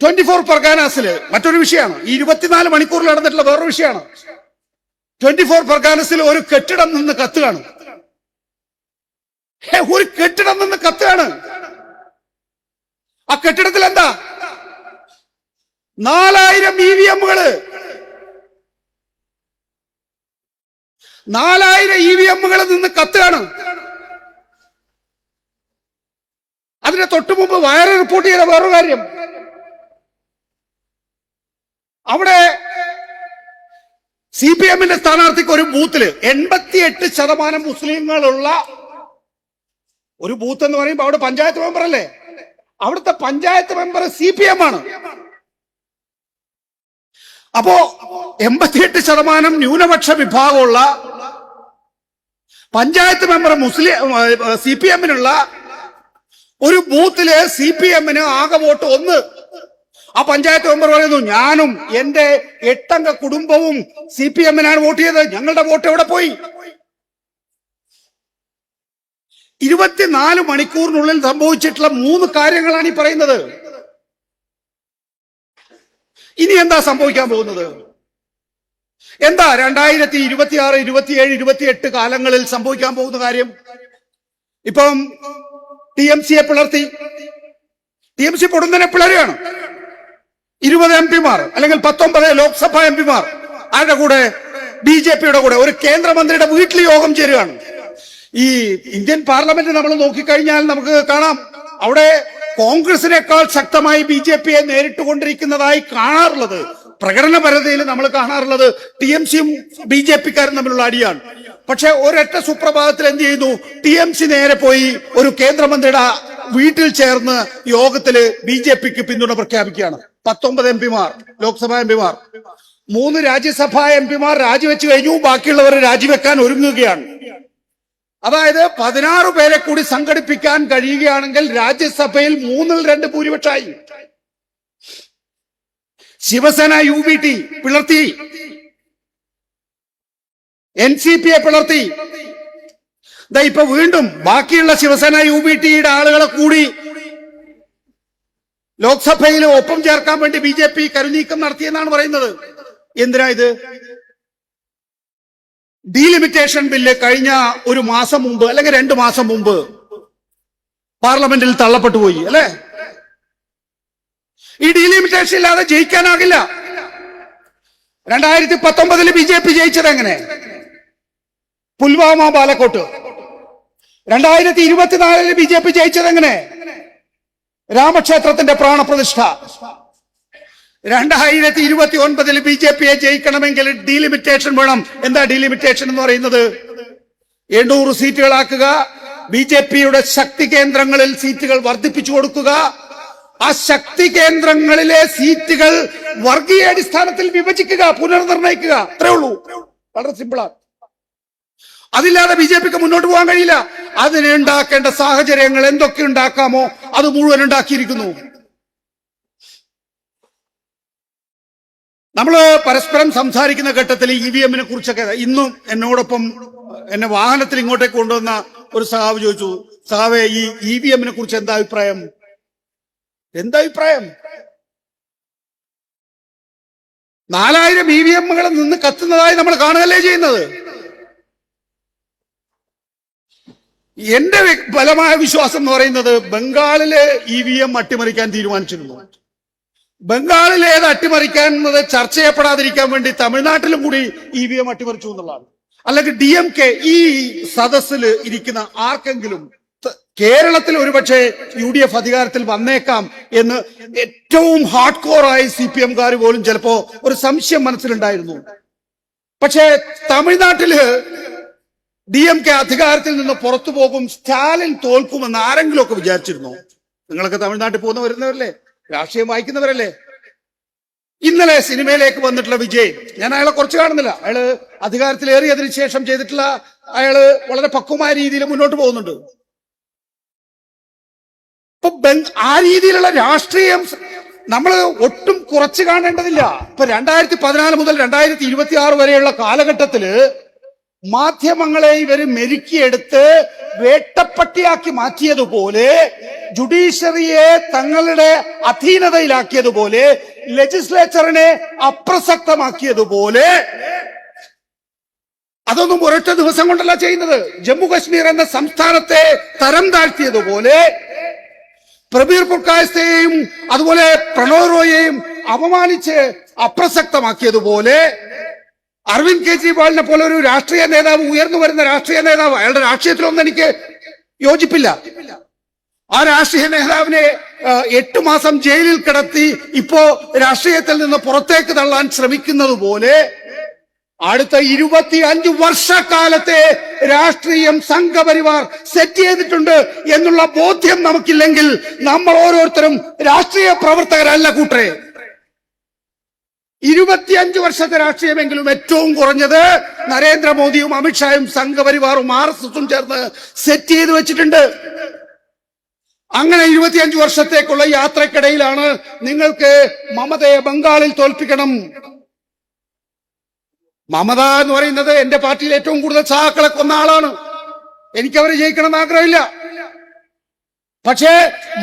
24 പർഗാനാസില് മറ്റൊരു വിഷയമാണ്. ഈ 24 മണിക്കൂറിൽ നടന്നിട്ടുള്ള വേറൊരു വിഷയമാണ്. 24 പർഗാനസിൽ ഒരു കെട്ടിടം നിന്ന് കത്തുകയാണ്. ഒരു കെട്ടിടം നിന്ന് കത്തുകയാണ്. ആ കെട്ടിടത്തിൽ എന്താ? 4000 EVM-കള്, 4000 EVM-കൾ നിന്ന് കത്തുകയാണ്. അതിന് തൊട്ടു മുമ്പ് വയറ് റിപ്പോർട്ട് ചെയ്ത വേറൊരു കാര്യം, അവിടെ CPM-ന്റെ സ്ഥാനാർത്ഥിക്ക് ഒരു ബൂത്തില് 88% മുസ്ലിങ്ങളുള്ള ഒരു ബൂത്ത് എന്ന് പറയുമ്പോൾ അവിടെ പഞ്ചായത്ത് മെമ്പർ അല്ലേ, അവിടുത്തെ പഞ്ചായത്ത് മെമ്പർ CPM ആണ്. അപ്പോ 88% ന്യൂനപക്ഷ വിഭാഗമുള്ള പഞ്ചായത്ത് മെമ്പർ CPM-നുള്ള ഒരു ബൂത്തില് CPM-ന് ആകെ വോട്ട് 1. ആ പഞ്ചായത്ത് മെമ്പർ പറയുന്നു, ഞാനും എന്റെ 8 അംഗ കുടുംബവും CPM-നാണ് വോട്ട് ചെയ്തത്, ഞങ്ങളുടെ വോട്ട് എവിടെ പോയി? 24 മണിക്കൂറിനുള്ളിൽ സംഭവിച്ചിട്ടുള്ള 3 കാര്യങ്ങളാണ് ഈ പറയുന്നത്. ഇനി എന്താ സംഭവിക്കാൻ പോകുന്നത്? എന്താ 2026, 27, 28 കാലങ്ങളിൽ സംഭവിക്കാൻ പോകുന്ന കാര്യം? ഇപ്പം TMC-യെ പിളർത്തി, TMC പൊടുന്നനെ പിളരുകയാണ്. 20 MP-മാർ അല്ലെങ്കിൽ 19 ലോക്സഭാ MP-മാർ ആരുടെ കൂടെ? BJP-യുടെ കൂടെ ഒരു കേന്ദ്രമന്ത്രിയുടെ വീട്ടിൽ യോഗം ചേരുകയാണ്. ഈ ഇന്ത്യൻ പാർലമെന്റ് നമ്മൾ നോക്കിക്കഴിഞ്ഞാൽ നമുക്ക് കാണാം, അവിടെ കോൺഗ്രസിനേക്കാൾ ശക്തമായി BJP-യെ നേരിട്ടുകൊണ്ടിരിക്കുന്നതായി കാണാറുള്ളത്, പ്രകടനപരതയിൽ നമ്മൾ കാണാറുള്ളത് TMC-യും BJP-ക്കാരും തമ്മിലുള്ള അടിയാണ്. പക്ഷെ ഒരൊറ്റ സുപ്രഭാതത്തിൽ എന്ത് ചെയ്യുന്നു? TMC നേരെ പോയി ഒരു കേന്ദ്രമന്ത്രിയുടെ വീട്ടിൽ ചേർന്ന് യോഗത്തില് BJP-ക്ക് പിന്തുണ പ്രഖ്യാപിക്കുകയാണ്. 19 MP-മാർ ലോക്സഭാ MP-മാർ, 3 രാജ്യസഭാ MP-മാർ രാജിവെച്ചു കഴിഞ്ഞു, ബാക്കിയുള്ളവർ രാജിവെക്കാൻ ഒരുങ്ങുകയാണ്. അതായത് 16 പേരെ കൂടി സംഘടിപ്പിക്കാൻ കഴിയുകയാണെങ്കിൽ രാജ്യസഭയിൽ 2/3 ഭൂരിപക്ഷമായി. Shiv Sena UBT പിളർത്തി, NCP പിളർത്തി. ഇപ്പൊ വീണ്ടും ബാക്കിയുള്ള ശിവസേന UBTയുടെ ആളുകളെ കൂടി ലോക്സഭയിൽ ഒപ്പം ചേർക്കാൻ വേണ്ടി BJP കരുനീക്കം നടത്തിയെന്നാണ് പറയുന്നത്. എന്തിനാ ഇത്? ഡീലിമിറ്റേഷൻ ബില്ല് കഴിഞ്ഞ 1 മാസം മുമ്പ് അല്ലെങ്കിൽ 2 മാസം മുമ്പ് പാർലമെന്റിൽ തള്ളപ്പെട്ടു പോയി അല്ലെ? ഈ ഡീലിമിറ്റേഷൻ ഇല്ലാതെ ജയിക്കാനാകില്ല. 2019 BJP ജയിച്ചത് എങ്ങനെ? പുൽവാമ, ബാലക്കോട്ട്. 2024 BJP ജയിച്ചത് എങ്ങനെ? രാമക്ഷേത്രത്തിന്റെ പ്രാണപ്രതിഷ്ഠ. 2029 BJPയെ ജയിക്കണമെങ്കിൽ ഡീലിമിറ്റേഷൻ വേണം. എന്താ ഡീലിമിറ്റേഷൻ എന്ന് പറയുന്നത്? 800 സീറ്റുകളാക്കുക, BJPയുടെ ശക്തി കേന്ദ്രങ്ങളിൽ സീറ്റുകൾ വർദ്ധിപ്പിച്ചു കൊടുക്കുക, ആ ശക്തി കേന്ദ്രങ്ങളിലെ സീറ്റുകൾ വർഗീയാടിസ്ഥാനത്തിൽ വിഭജിക്കുക, പുനർനിർണയിക്കുക. അത്രേ ഉള്ളൂ. വളരെ സിമ്പിളാണ്. അതില്ലാതെ BJPക്ക് മുന്നോട്ട് പോകാൻ കഴിയില്ല. അതിനുണ്ടാക്കേണ്ട സാഹചര്യങ്ങൾ എന്തൊക്കെ ഉണ്ടാക്കാമോ അത് മുഴുവൻ ഉണ്ടാക്കിയിരിക്കുന്നു. നമ്മൾ പരസ്പരം സംസാരിക്കുന്ന ഘട്ടത്തിൽ EVM-നെ കുറിച്ചൊക്കെ ഇന്നും എന്നോടൊപ്പം എന്നെ വാഹനത്തിൽ ഇങ്ങോട്ടേക്ക് കൊണ്ടുവന്ന ഒരു സഹാവ് ചോദിച്ചു, സഹാവേ, ഈ EVM-നെ കുറിച്ച് എന്താ അഭിപ്രായം? 4000 EVM-കൾ നിന്ന് കത്തുന്നതായി നമ്മൾ കാണുകയല്ലേ ചെയ്യുന്നത്. എന്റെ ബലമായ വിശ്വാസം എന്ന് പറയുന്നത് ബംഗാളിലെ EVM അട്ടിമറിക്കാൻ തീരുമാനിച്ചിരുന്നു. ബംഗാളിൽ ഏത് അട്ടിമറിക്കാൻ എന്നത് ചർച്ച ചെയ്യപ്പെടാതിരിക്കാൻ വേണ്ടി തമിഴ്നാട്ടിലും കൂടി EVM അട്ടിമറിച്ചു എന്നുള്ളതാണ്. അല്ലെങ്കിൽ DMK ഈ സദസ്സിൽ ഇരിക്കുന്ന ആർക്കെങ്കിലും കേരളത്തിൽ ഒരുപക്ഷെ UDF അധികാരത്തിൽ വന്നേക്കാം എന്ന് ഏറ്റവും ഹാർഡ് കോറായി CPM-കാർ പോലും ചിലപ്പോ ഒരു സംശയം മനസ്സിലുണ്ടായിരുന്നു. പക്ഷേ തമിഴ്നാട്ടില് DMK അധികാരത്തിൽ നിന്ന് പുറത്തു പോകും, സ്റ്റാലിൻ തോൽക്കുമെന്ന് ആരെങ്കിലും ഒക്കെ വിചാരിച്ചിരുന്നോ? നിങ്ങളൊക്കെ തമിഴ്നാട്ടിൽ പോകുന്ന വരുന്നവരല്ലേ, രാഷ്ട്രീയം വായിക്കുന്നവരല്ലേ? ഇന്നലെ സിനിമയിലേക്ക് വന്നിട്ടുള്ള വിജയ്, ഞാൻ അയാളെ കുറച്ച് കാണുന്നില്ല. അയാള് അധികാരത്തിലേറിയതിനു ശേഷം ചെയ്തിട്ടുള്ള അയാള് വളരെ പക്വമായ രീതിയിൽ മുന്നോട്ട് പോകുന്നുണ്ട്. ഇപ്പൊ ആ രീതിയിലുള്ള രാഷ്ട്രീയം നമ്മൾ ഒട്ടും കുറച്ച് കാണേണ്ടതില്ല. ഇപ്പൊ 2014 മുതൽ 2026 വരെയുള്ള കാലഘട്ടത്തില് മാധ്യമങ്ങളെ ഇവര് മെരുക്കിയെടുത്ത് വേട്ടപ്പട്ടിയാക്കി മാറ്റിയതുപോലെ, ജുഡീഷ്യറിയെ തങ്ങളുടെ അധീനതയിലാക്കിയതുപോലെ, ലെജിസ്ലേച്ചറിനെ അപ്രസക്തമാക്കിയതുപോലെ, അതൊന്നും ഒരൊറ്റ ദിവസം കൊണ്ടല്ല ചെയ്യുന്നത്. ജമ്മു കശ്മീർ എന്ന സംസ്ഥാനത്തെ തരം താഴ്ത്തിയതുപോലെ, പ്രബീർ പുർക്കായസ്ഥയെയും അതുപോലെ പ്രണോയ് റോയെയും അപമാനിച്ച് അപ്രസക്തമാക്കിയതുപോലെ, അരവിന്ദ് കെജ്രിവാളിനെ പോലെ ഒരു രാഷ്ട്രീയ നേതാവ്, ഉയർന്നു വരുന്ന രാഷ്ട്രീയ നേതാവ്, അയാളുടെ രാഷ്ട്രീയത്തിലൊന്നും എനിക്ക് യോജിപ്പില്ല. ആ രാഷ്ട്രീയ നേതാവിനെ 8 മാസം ജയിലിൽ കിടത്തി ഇപ്പോ രാഷ്ട്രീയത്തിൽ നിന്ന് പുറത്തേക്ക് തള്ളാൻ ശ്രമിക്കുന്നത് പോലെ അടുത്ത 25 വർഷക്കാലത്തെ രാഷ്ട്രീയം സംഘപരിവാർ സെറ്റ് ചെയ്തിട്ടുണ്ട് എന്നുള്ള ബോധ്യം നമുക്കില്ലെങ്കിൽ നമ്മൾ ഓരോരുത്തരും രാഷ്ട്രീയ പ്രവർത്തകരല്ല കൂട്ടരെ. 25 വർഷത്തെ രാഷ്ട്രീയമെങ്കിലും ഏറ്റവും കുറഞ്ഞത് നരേന്ദ്രമോദിയും അമിത്ഷായും സംഘപരിവാറും RSSും ചേർന്ന് സെറ്റ് ചെയ്ത് വെച്ചിട്ടുണ്ട്. അങ്ങനെ 25 വർഷത്തേക്കുള്ള യാത്രക്കിടയിലാണ് നിങ്ങൾക്ക് മമതയെ ബംഗാളിൽ തോൽപ്പിക്കണം. മമത എന്ന് പറയുന്നത് എന്റെ പാർട്ടിയിൽ ഏറ്റവും കൂടുതൽ സഹാക്കളെ കൊന്ന ആളാണ്. എനിക്കവരെ ജയിക്കണമെന്ന് ആഗ്രഹമില്ല. പക്ഷേ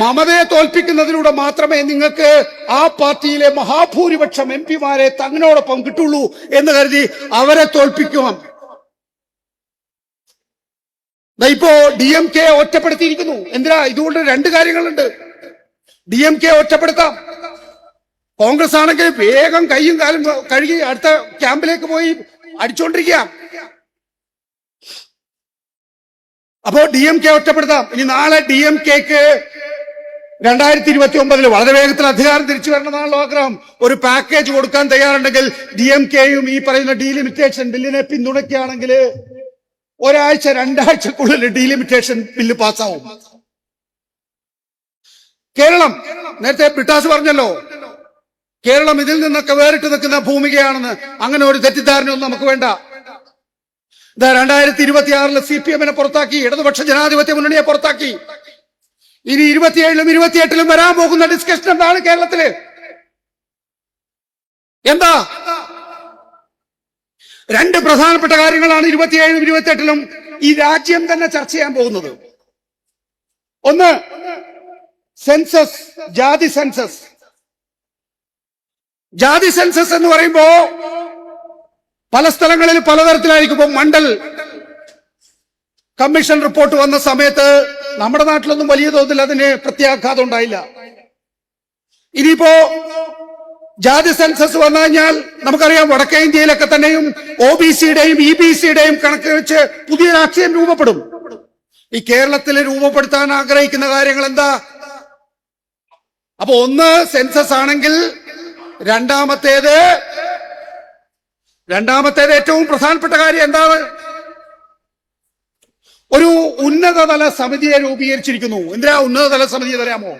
മമതയെ തോൽപ്പിക്കുന്നതിലൂടെ മാത്രമേ നിങ്ങൾക്ക് ആ പാർട്ടിയിലെ മഹാഭൂരിപക്ഷം MP-മാരെ തങ്ങളോടൊപ്പം കിട്ടുള്ളൂ എന്ന് കരുതി അവരെ തോൽപ്പിക്കുക. ഇപ്പോ DMK ഒറ്റപ്പെടുത്തിയിരിക്കുന്നു. എന്തിനാ? ഇതുകൊണ്ട് 2 കാര്യങ്ങളുണ്ട്. DMK ഒറ്റപ്പെടുത്താം. കോൺഗ്രസ് ആണെങ്കിൽ വേഗം കൈയും കാലും കഴുകി അടുത്ത ക്യാമ്പിലേക്ക് പോയി അടിച്ചുകൊണ്ടിരിക്കുക. അപ്പോ DMK ഒറ്റപ്പെടുത്താം. ഇനി നാളെ DMKക്ക് 2029 വളരെ വേഗത്തിൽ അധികാരം തിരിച്ചു വരണമെന്നാണല്ലോ ആഗ്രഹം. ഒരു പാക്കേജ് കൊടുക്കാൻ തയ്യാറുണ്ടെങ്കിൽ DMKയും ഈ പറയുന്ന ഡീലിമിറ്റേഷൻ ബില്ലിനെ പിന്തുണയ്ക്കുകയാണെങ്കിൽ 1-2 ആഴ്ചക്കുള്ളിൽ ഡീലിമിറ്റേഷൻ ബില്ല് പാസ്സാവും. കേരളം, നേരത്തെ ബ്രിട്ടാസ് പറഞ്ഞല്ലോ, കേരളം ഇതിൽ നിന്നൊക്കെ വേറിട്ട് നിൽക്കുന്ന ഭൂമികയാണെന്ന്. അങ്ങനെ ഒരു തെറ്റിദ്ധാരണയൊന്നും നമുക്ക് വേണ്ട. 2026 CPM പുറത്താക്കി, ഇടതുപക്ഷ ജനാധിപത്യ മുന്നണിയെ പുറത്താക്കി. ഇനി 27-ലും 28-ലും വരാൻ പോകുന്ന ഡിസ്കഷൻ എന്താണ് കേരളത്തില്? എന്താ? രണ്ട് പ്രധാനപ്പെട്ട കാര്യങ്ങളാണ് 27-ലും 28-ലും ഈ രാജ്യം തന്നെ ചർച്ച ചെയ്യാൻ പോകുന്നത്. ഒന്ന്, സെൻസസ്, ജാതി സെൻസസ്. ജാതി സെൻസസ് എന്ന് പറയുമ്പോ പല സ്ഥലങ്ങളിൽ പലതരത്തിലായിരിക്കും. ഇപ്പൊ മണ്ഡൽ കമ്മീഷൻ റിപ്പോർട്ട് വന്ന സമയത്ത് നമ്മുടെ നാട്ടിലൊന്നും വലിയ തോതിൽ അതിന് പ്രത്യാഘാതം ഉണ്ടായില്ല. ഇനിയിപ്പോ ജാതി സെൻസസ് വന്നു കഴിഞ്ഞാൽ നമുക്കറിയാം, വടക്കേ ഇന്ത്യയിലൊക്കെ തന്നെയും OBC-യുടെയും EBC-യുടെയും കണക്ക് വെച്ച് പുതിയ രാഷ്ട്രീയം രൂപപ്പെടും. ഈ കേരളത്തിൽ രൂപപ്പെടുത്താൻ ആഗ്രഹിക്കുന്ന കാര്യങ്ങൾ എന്താ? അപ്പൊ ഒന്ന് സെൻസസ് ആണെങ്കിൽ, രണ്ടാമത്തേത് ഏറ്റവും പ്രധാനപ്പെട്ട കാര്യം എന്താണ്? ഒരു ഉന്നതതല സമിതിയെ രൂപീകരിച്ചിരിക്കുന്നു. എന്തിനാ ഉന്നതതല സമിതി തരാമോ?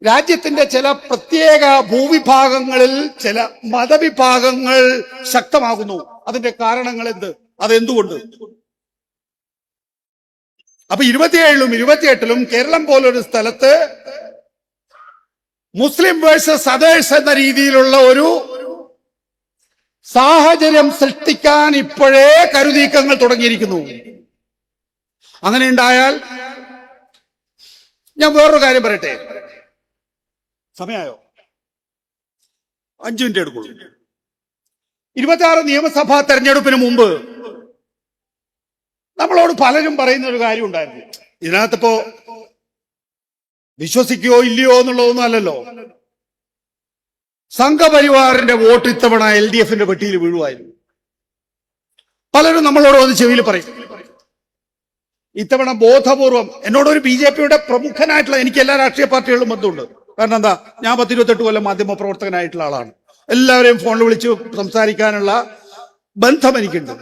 രാജ്യത്തിന്റെ ചില പ്രത്യേക ഭൂവിഭാഗങ്ങളിൽ ചില മതവിഭാഗങ്ങൾ ശക്തമാകുന്നു. അതിന്റെ കാരണങ്ങൾ എന്ത്? അതെന്തുകൊണ്ട്? അപ്പൊ 27-ലും 28-ലും കേരളം പോലൊരു സ്ഥലത്ത് മുസ്ലിം വേഴ്സസ് അതേഴ്സ് എന്ന രീതിയിലുള്ള ഒരു സാഹചര്യം സൃഷ്ടിക്കാൻ ഇപ്പോഴേ കരുനീക്കങ്ങൾ തുടങ്ങിയിരിക്കുന്നു. അങ്ങനെ ഉണ്ടായാൽ, ഞാൻ വേറൊരു കാര്യം പറയട്ടെ. സമയമായോ? 5 മിനിറ്റ് എടുക്കുള്ളൂ. 26 നിയമസഭാ തെരഞ്ഞെടുപ്പിന് മുമ്പ് നമ്മളോട് പലരും പറയുന്ന ഒരു കാര്യം ഉണ്ടായിരുന്നു. ഇതിനകത്തിപ്പോ വിശ്വസിക്കുകയോ ഇല്ലയോ എന്നുള്ളതൊന്നും അല്ലല്ലോ. സംഘപരിവാറിന്റെ വോട്ട് ഇത്തവണ LDF-ന്റെ പെട്ടിയിൽ വീഴുമായിരുന്നു. പലരും നമ്മളോട് വന്ന് ചെവിയിൽ പറയും. ഇത്തവണ ബോധപൂർവം എന്നോടൊരു BJP-യുടെ പ്രമുഖനായിട്ടുള്ള, എനിക്ക് എല്ലാ രാഷ്ട്രീയ പാർട്ടികളിലും ബന്ധമുണ്ട്. കാരണം എന്താ, ഞാൻ 10-28 കൊല്ലം മാധ്യമ പ്രവർത്തകനായിട്ടുള്ള ആളാണ്. എല്ലാവരെയും ഫോണിൽ വിളിച്ച് സംസാരിക്കാനുള്ള ബന്ധം എനിക്കുണ്ട്.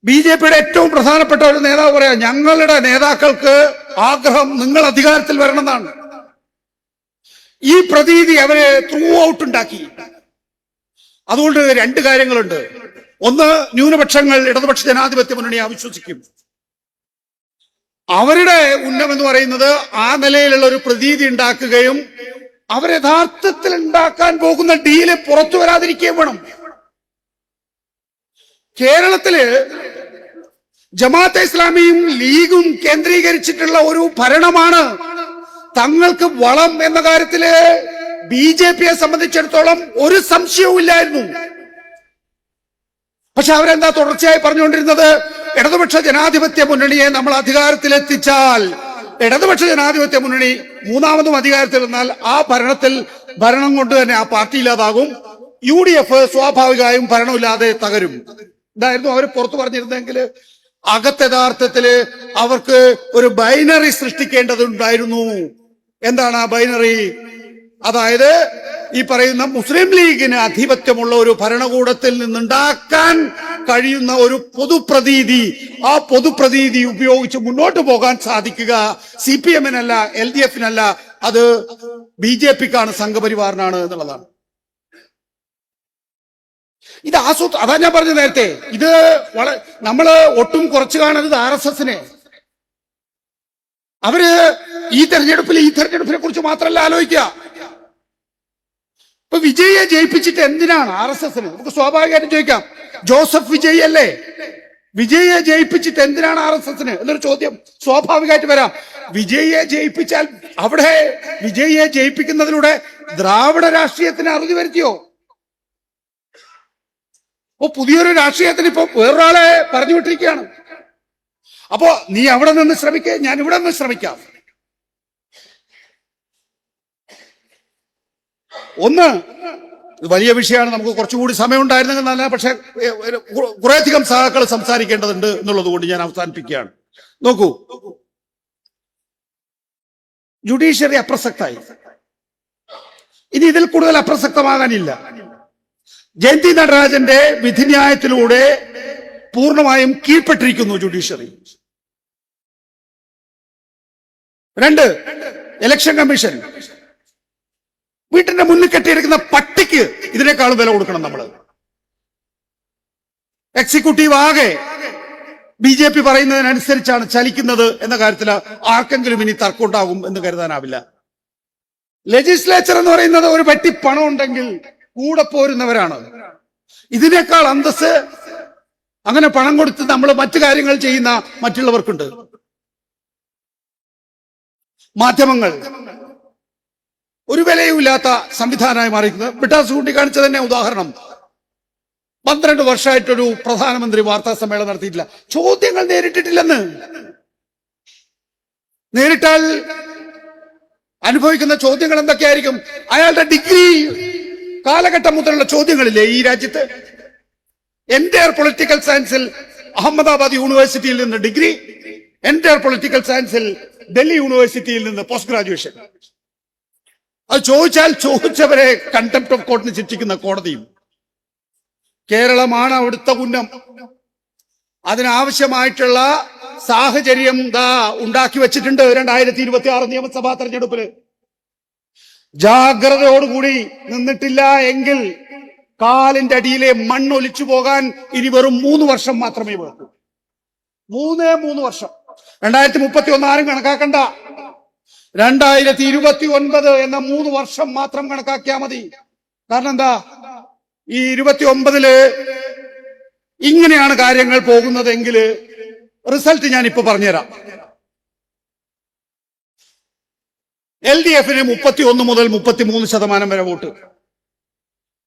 BJP-യുടെ ഏറ്റവും പ്രധാനപ്പെട്ട ഒരു നേതാവ് പറയാ, ഞങ്ങളുടെ നേതാക്കൾക്ക് ആഗ്രഹം നിങ്ങൾ അധികാരത്തിൽ വരണമെന്നാണ്. ഈ പ്രതീതി അവരെ ത്രൂ ഔട്ട് ഉണ്ടാക്കി. അതുകൊണ്ട് രണ്ട് കാര്യങ്ങളുണ്ട്. ഒന്ന്, ന്യൂനപക്ഷങ്ങൾ ഇടതുപക്ഷ ജനാധിപത്യ മുന്നണിയെ അവിശ്വസിക്കും. അവരുടെ ഉന്നം എന്ന് പറയുന്നത് ആ നിലയിലുള്ള ഒരു പ്രതീതി ഉണ്ടാക്കുകയും അവർ യഥാർത്ഥത്തിൽ ഉണ്ടാക്കാൻ പോകുന്ന ഡീല് പുറത്തു വരാതിരിക്കുകയും വേണം. കേരളത്തില് ജമാഅത്തെ ഇസ്ലാമിയും ലീഗും കേന്ദ്രീകരിച്ചിട്ടുള്ള ഒരു ഭരണമാണ് തങ്ങൾക്ക് വളം എന്ന കാര്യത്തില് BJP-യെ സംബന്ധിച്ചിടത്തോളം ഒരു സംശയവും ഇല്ലായിരുന്നു. പക്ഷെ അവരെന്താ തുടർച്ചയായി പറഞ്ഞുകൊണ്ടിരുന്നത്? ഇടതുപക്ഷ ജനാധിപത്യ മുന്നണിയെ നമ്മൾ അധികാരത്തിലെത്തിച്ചാൽ, ഇടതുപക്ഷ ജനാധിപത്യ മുന്നണി മൂന്നാമതും അധികാരത്തിൽ വന്നാൽ ആ ഭരണം കൊണ്ട് തന്നെ ആ പാർട്ടി ഇല്ലാതാകും, UDF സ്വാഭാവികമായും ഭരണമില്ലാതെ തകരും. ഇതായിരുന്നു അവർ പുറത്തു പറഞ്ഞിരുന്നെങ്കിൽ. അകത്ത് യഥാർത്ഥത്തില് അവർക്ക് ഒരു ബൈനറി സൃഷ്ടിക്കേണ്ടതുണ്ടായിരുന്നു. എന്താണ് ആ ബൈനറി? അതായത് ഈ പറയുന്ന മുസ്ലിം ലീഗിന് ആധിപത്യമുള്ള ഒരു ഭരണകൂടത്തിൽ നിന്നുണ്ടാക്കാൻ കഴിയുന്ന ഒരു പൊതുപ്രതീതി, ആ പൊതുപ്രതീതി ഉപയോഗിച്ച് മുന്നോട്ട് പോകാൻ സാധിക്കുക CPM-നല്ല, LDF-നല്ല, അത് BJP-ക്കാണ്, സംഘപരിവാറിനാണ് എന്നുള്ളതാണ്. ഇത് അതാ ഞാൻ പറഞ്ഞ നേരത്തെ, ഇത് നമ്മള് ഒട്ടും കുറച്ചു കാണരുത് RSS-നെ. അവര് ഈ തെരഞ്ഞെടുപ്പിനെ കുറിച്ച് മാത്രമല്ല ആലോചിക്കുക. ഇപ്പൊ വിജയെ ജയിപ്പിച്ചിട്ട് എന്തിനാണ് RSS-ന്? നമുക്ക് സ്വാഭാവികമായിട്ടും ചോദിക്കാം, ജോസഫ് വിജയ് അല്ലേ? വിജയെ ജയിപ്പിച്ചിട്ട് എന്തിനാണ് RSS-ന് എന്നൊരു ചോദ്യം സ്വാഭാവികമായിട്ട് വരാം. വിജയെ ജയിപ്പിച്ചാൽ, അവിടെ വിജയെ ജയിപ്പിക്കുന്നതിലൂടെ ദ്രാവിഡ രാഷ്ട്രീയത്തിന് അറുതി വരുത്തിയോ? പുതിയൊരു രാഷ്ട്രീയത്തിന് ഇപ്പൊ വേറൊരാളെ പറഞ്ഞു വിട്ടിരിക്കുകയാണ്. അപ്പോ നീ അവിടെ നിന്ന് ശ്രമിക്കുക, ഞാൻ ഇവിടെ നിന്ന് ശ്രമിക്കാം. ഒന്ന്, വലിയ വിഷയമാണ്, നമുക്ക് കുറച്ചുകൂടി സമയം ഉണ്ടായിരുന്നെങ്കിൽ നല്ല, പക്ഷെ കുറേയധികം സഹാക്കൾ സംസാരിക്കേണ്ടതുണ്ട് എന്നുള്ളത് കൊണ്ട് ഞാൻ അവസാനിപ്പിക്കുകയാണ്. നോക്കൂ, ജുഡീഷ്യറി അപ്രസക്തായി. ഇനി ഇതിൽ കൂടുതൽ അപ്രസക്തമാകാനില്ല. ജയന്തി നടരാജന്റെ വിധിന്യായത്തിലൂടെ പൂർണ്ണമായും കീഴ്പ്പെട്ടിരിക്കുന്നു ജുഡീഷ്യറി. രണ്ട്, ഇലക്ഷൻ കമ്മീഷൻ വീട്ടിന്റെ മുന്നിൽ കെട്ടിയെടുക്കുന്ന പട്ടിക്ക് ഇതിനേക്കാളും വില കൊടുക്കണം നമ്മൾ. എക്സിക്യൂട്ടീവ് ആകെ BJP പറയുന്നതിനനുസരിച്ചാണ് ചലിക്കുന്നത് എന്ന കാര്യത്തിൽ ആർക്കെങ്കിലും ഇനി തർക്കമുണ്ടാകും എന്ന് കരുതാനാവില്ല. ലെജിസ്ലേച്ചർ എന്ന് പറയുന്നത് ഒരു പെട്ടി പണം ഉണ്ടെങ്കിൽ കൂടെ പോരുന്നവരാണ്. ഇതിനേക്കാൾ അന്തസ് അങ്ങനെ പണം കൊടുത്ത് നമ്മൾ മറ്റു കാര്യങ്ങൾ ചെയ്യുന്ന മറ്റുള്ളവർക്കുണ്ട്. മാധ്യമങ്ങൾ ഒരു വിലയുമില്ലാത്ത സംവിധാനമായി മാറിയിരിക്കുന്നത് ബ്രിട്ടാസ് ചൂണ്ടിക്കാണിച്ച തന്നെ ഉദാഹരണം. 12 വർഷമായിട്ടൊരു പ്രധാനമന്ത്രി വാർത്താ സമ്മേളനം നടത്തിയിട്ടില്ല. ചോദ്യങ്ങൾ നേരിട്ടിട്ടില്ലെന്ന്. നേരിട്ടാൽ അനുഭവിക്കുന്ന ചോദ്യങ്ങൾ എന്തൊക്കെയായിരിക്കും? അയാളുടെ ഡിഗ്രി കാലഘട്ടം മുതലുള്ള ചോദ്യങ്ങളില്ലേ ഈ രാജ്യത്ത്? എൻറ്റയർ പൊളിറ്റിക്കൽ സയൻസിൽ അഹമ്മദാബാദ് യൂണിവേഴ്സിറ്റിയിൽ നിന്ന് ഡിഗ്രി, എൻറ്റയർ പൊളിറ്റിക്കൽ സയൻസിൽ ഡൽഹി യൂണിവേഴ്സിറ്റിയിൽ നിന്ന് പോസ്റ്റ് ഗ്രാജുവേഷൻ. അത് ചോദിച്ചവരെ കണ്ടംപ്റ്റ് ഓഫ് കോർട്ടിന് ശിക്ഷിക്കുന്ന കോടതിയും. കേരളമാണ് അവിടുത്തെ ഉന്നം. അതിനാവശ്യമായിട്ടുള്ള സാഹചര്യം ഉണ്ടാക്കി വെച്ചിട്ടുണ്ട്. 2026 നിയമസഭാ തെരഞ്ഞെടുപ്പില് ജാഗ്രതയോടുകൂടി നിന്നിട്ടില്ല എങ്കിൽ കാലിന്റെ അടിയിലെ മണ്ണൊലിച്ചു പോകാൻ ഇനി വെറും 3 വർഷം മാത്രമേ വേണ്ടൂ. 3 വർഷം. 2031 ആരും കണക്കാക്കണ്ട. 2029 എന്ന 3 വർഷം മാത്രം കണക്കാക്കിയാൽ മതി. കാരണം എന്താ, ഈ 29 ഇങ്ങനെയാണ് കാര്യങ്ങൾ പോകുന്നതെങ്കിൽ റിസൾട്ട് ഞാൻ ഇപ്പൊ പറഞ്ഞുതരാം. LDF 31 മുതൽ 33% വരെ വോട്ട്,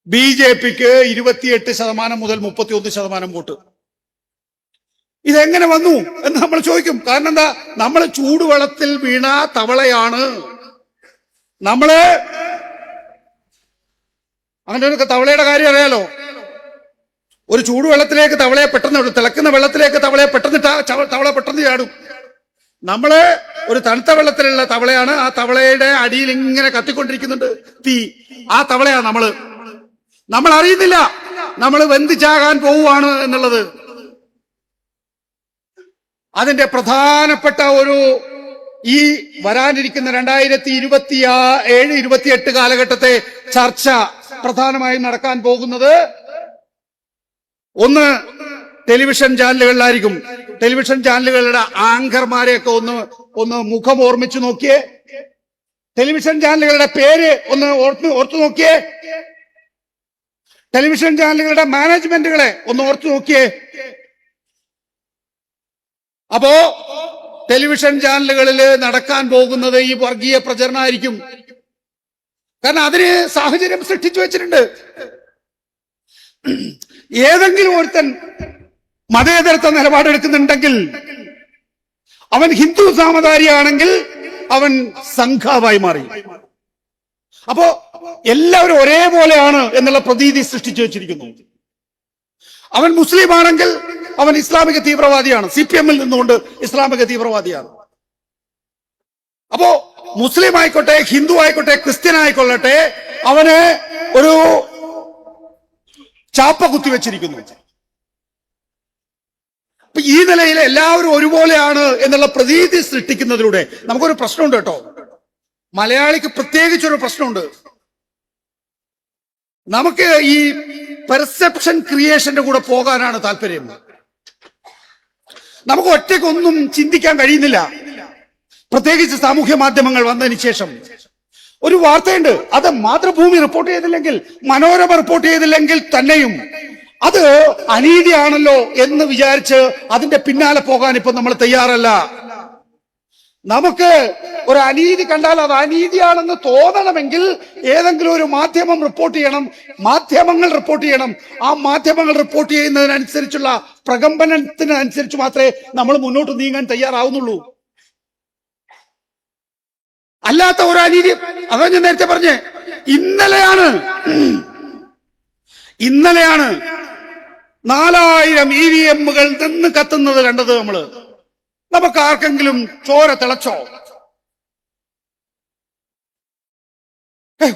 BJPക്ക് 28% മുതൽ 31% വോട്ട്. ഇതെങ്ങനെ വന്നു എന്ന് നമ്മൾ ചോദിക്കും. കാരണം എന്താ, നമ്മൾ ചൂടുവെള്ളത്തിൽ വീണ തവളയാണ്. അങ്ങനെ ഒരു തവളയുടെ കാര്യം അറിയാലോ. ഒരു ചൂടുവെള്ളത്തിലേക്ക് തവളയെ പെട്ടെന്ന്, തിളക്കുന്ന വെള്ളത്തിലേക്ക് തവളയെ തവള പെട്ടെന്ന് ചാടും. നമ്മള് ഒരു തണുത്ത വെള്ളത്തിലുള്ള തവളയാണ്. ആ തവളയുടെ അടിയിൽ ഇങ്ങനെ കത്തിക്കൊണ്ടിരിക്കുന്നുണ്ട് തീ. ആ തവളയാണ് നമ്മൾ അറിയുന്നില്ല നമ്മൾ വെന്ത് ചാകാൻ പോവുകയാണ് എന്നുള്ളത്. അതിന്റെ പ്രധാനപ്പെട്ട ഒരു ഈ വരാനിരിക്കുന്ന 2027-28 കാലഘട്ടത്തെ ചർച്ച പ്രധാനമായും നടക്കാൻ പോകുന്നത് ഒന്ന് ടെലിവിഷൻ ചാനലുകളിലായിരിക്കും. ടെലിവിഷൻ ചാനലുകളുടെ ആങ്കർമാരെയൊക്കെ ഒന്ന് മുഖം ഓർമ്മിച്ചു നോക്കിയേ. ടെലിവിഷൻ ചാനലുകളുടെ പേര് ഒന്ന് ഓർത്തു നോക്കിയേ. ടെലിവിഷൻ ചാനലുകളുടെ മാനേജ്മെന്റുകളെ ഒന്ന് ഓർത്തു നോക്കിയേ. അപ്പോ ടെലിവിഷൻ ചാനലുകളിൽ നടക്കാൻ പോകുന്നത് ഈ വർഗീയ പ്രചരണമായിരിക്കും. കാരണം അതിന് സാഹചര്യം സൃഷ്ടിച്ചു വെച്ചിട്ടുണ്ട്. ഏതെങ്കിലും ഒരുത്തൻ മതേതരത്വ നിലപാടെടുക്കുന്നുണ്ടെങ്കിൽ അവൻ ഹിന്ദു നാമധാരിയാണെങ്കിൽ അവൻ സംഘാവായി മാറി. അപ്പോ എല്ലാവരും ഒരേപോലെയാണ് എന്നുള്ള പ്രതീതി സൃഷ്ടിച്ചു വെച്ചിരിക്കുന്നു. അവൻ മുസ്ലിം ആണെങ്കിൽ അവൻ ഇസ്ലാമിക തീവ്രവാദിയാണ്. CPM-ൽ നിന്നുകൊണ്ട് ഇസ്ലാമിക തീവ്രവാദിയാണ്. അപ്പോ മുസ്ലിം ആയിക്കോട്ടെ, ഹിന്ദു ആയിക്കോട്ടെ, ക്രിസ്ത്യൻ ആയിക്കൊള്ളട്ടെ, അവന് ഒരു ചാപ്പ കുത്തിവെച്ചിരിക്കുന്നു. അപ്പൊ ഈ നിലയിൽ എല്ലാവരും ഒരുപോലെയാണ് എന്നുള്ള പ്രതീതി സൃഷ്ടിക്കുന്നതിലൂടെ നമുക്കൊരു പ്രശ്നമുണ്ട് കേട്ടോ. മലയാളിക്ക് പ്രത്യേകിച്ചൊരു പ്രശ്നമുണ്ട്. നമുക്ക് ഈ പെർസെപ്ഷൻ ക്രിയേഷന്റെ കൂടെ പോകാനാണ് താല്പര്യം. നമുക്ക് ഒറ്റയ്ക്കൊന്നും ചിന്തിക്കാൻ കഴിയുന്നില്ല. പ്രത്യേകിച്ച് സാമൂഹ്യ മാധ്യമങ്ങൾ വന്നതിന് ശേഷം ഒരു വാർത്തയുണ്ട്, അത് മാതൃഭൂമി റിപ്പോർട്ട് ചെയ്തില്ലെങ്കിൽ, മനോരമ റിപ്പോർട്ട് ചെയ്തില്ലെങ്കിൽ തന്നെയും അത് അനീതിയാണല്ലോ എന്ന് വിചാരിച്ച് അതിന്റെ പിന്നാലെ പോകാൻ ഇപ്പൊ നമ്മൾ തയ്യാറല്ല. നമുക്ക് ഒരു അനീതി കണ്ടാൽ അത് അനീതിയാണെന്ന് തോന്നണമെങ്കിൽ ഏതെങ്കിലും ഒരു മാധ്യമം റിപ്പോർട്ട് ചെയ്യണം, മാധ്യമങ്ങൾ റിപ്പോർട്ട് ചെയ്യണം. ആ മാധ്യമങ്ങൾ റിപ്പോർട്ട് ചെയ്യുന്നതിനനുസരിച്ചുള്ള പ്രകമ്പനത്തിനനുസരിച്ച് മാത്രമേ നമ്മൾ മുന്നോട്ട് നീങ്ങാൻ തയ്യാറാവുന്നുള്ളൂ. അല്ലാത്ത ഒരു അനീതി, അതാ ഞാൻ നേരത്തെ പറഞ്ഞേ, ഇന്നലെയാണ് 4000 EVM-കൾ നിന്ന് കത്തുന്നത് കണ്ടത് നമ്മള്. നമുക്ക് ആർക്കെങ്കിലും ചോര തിളച്ചോ?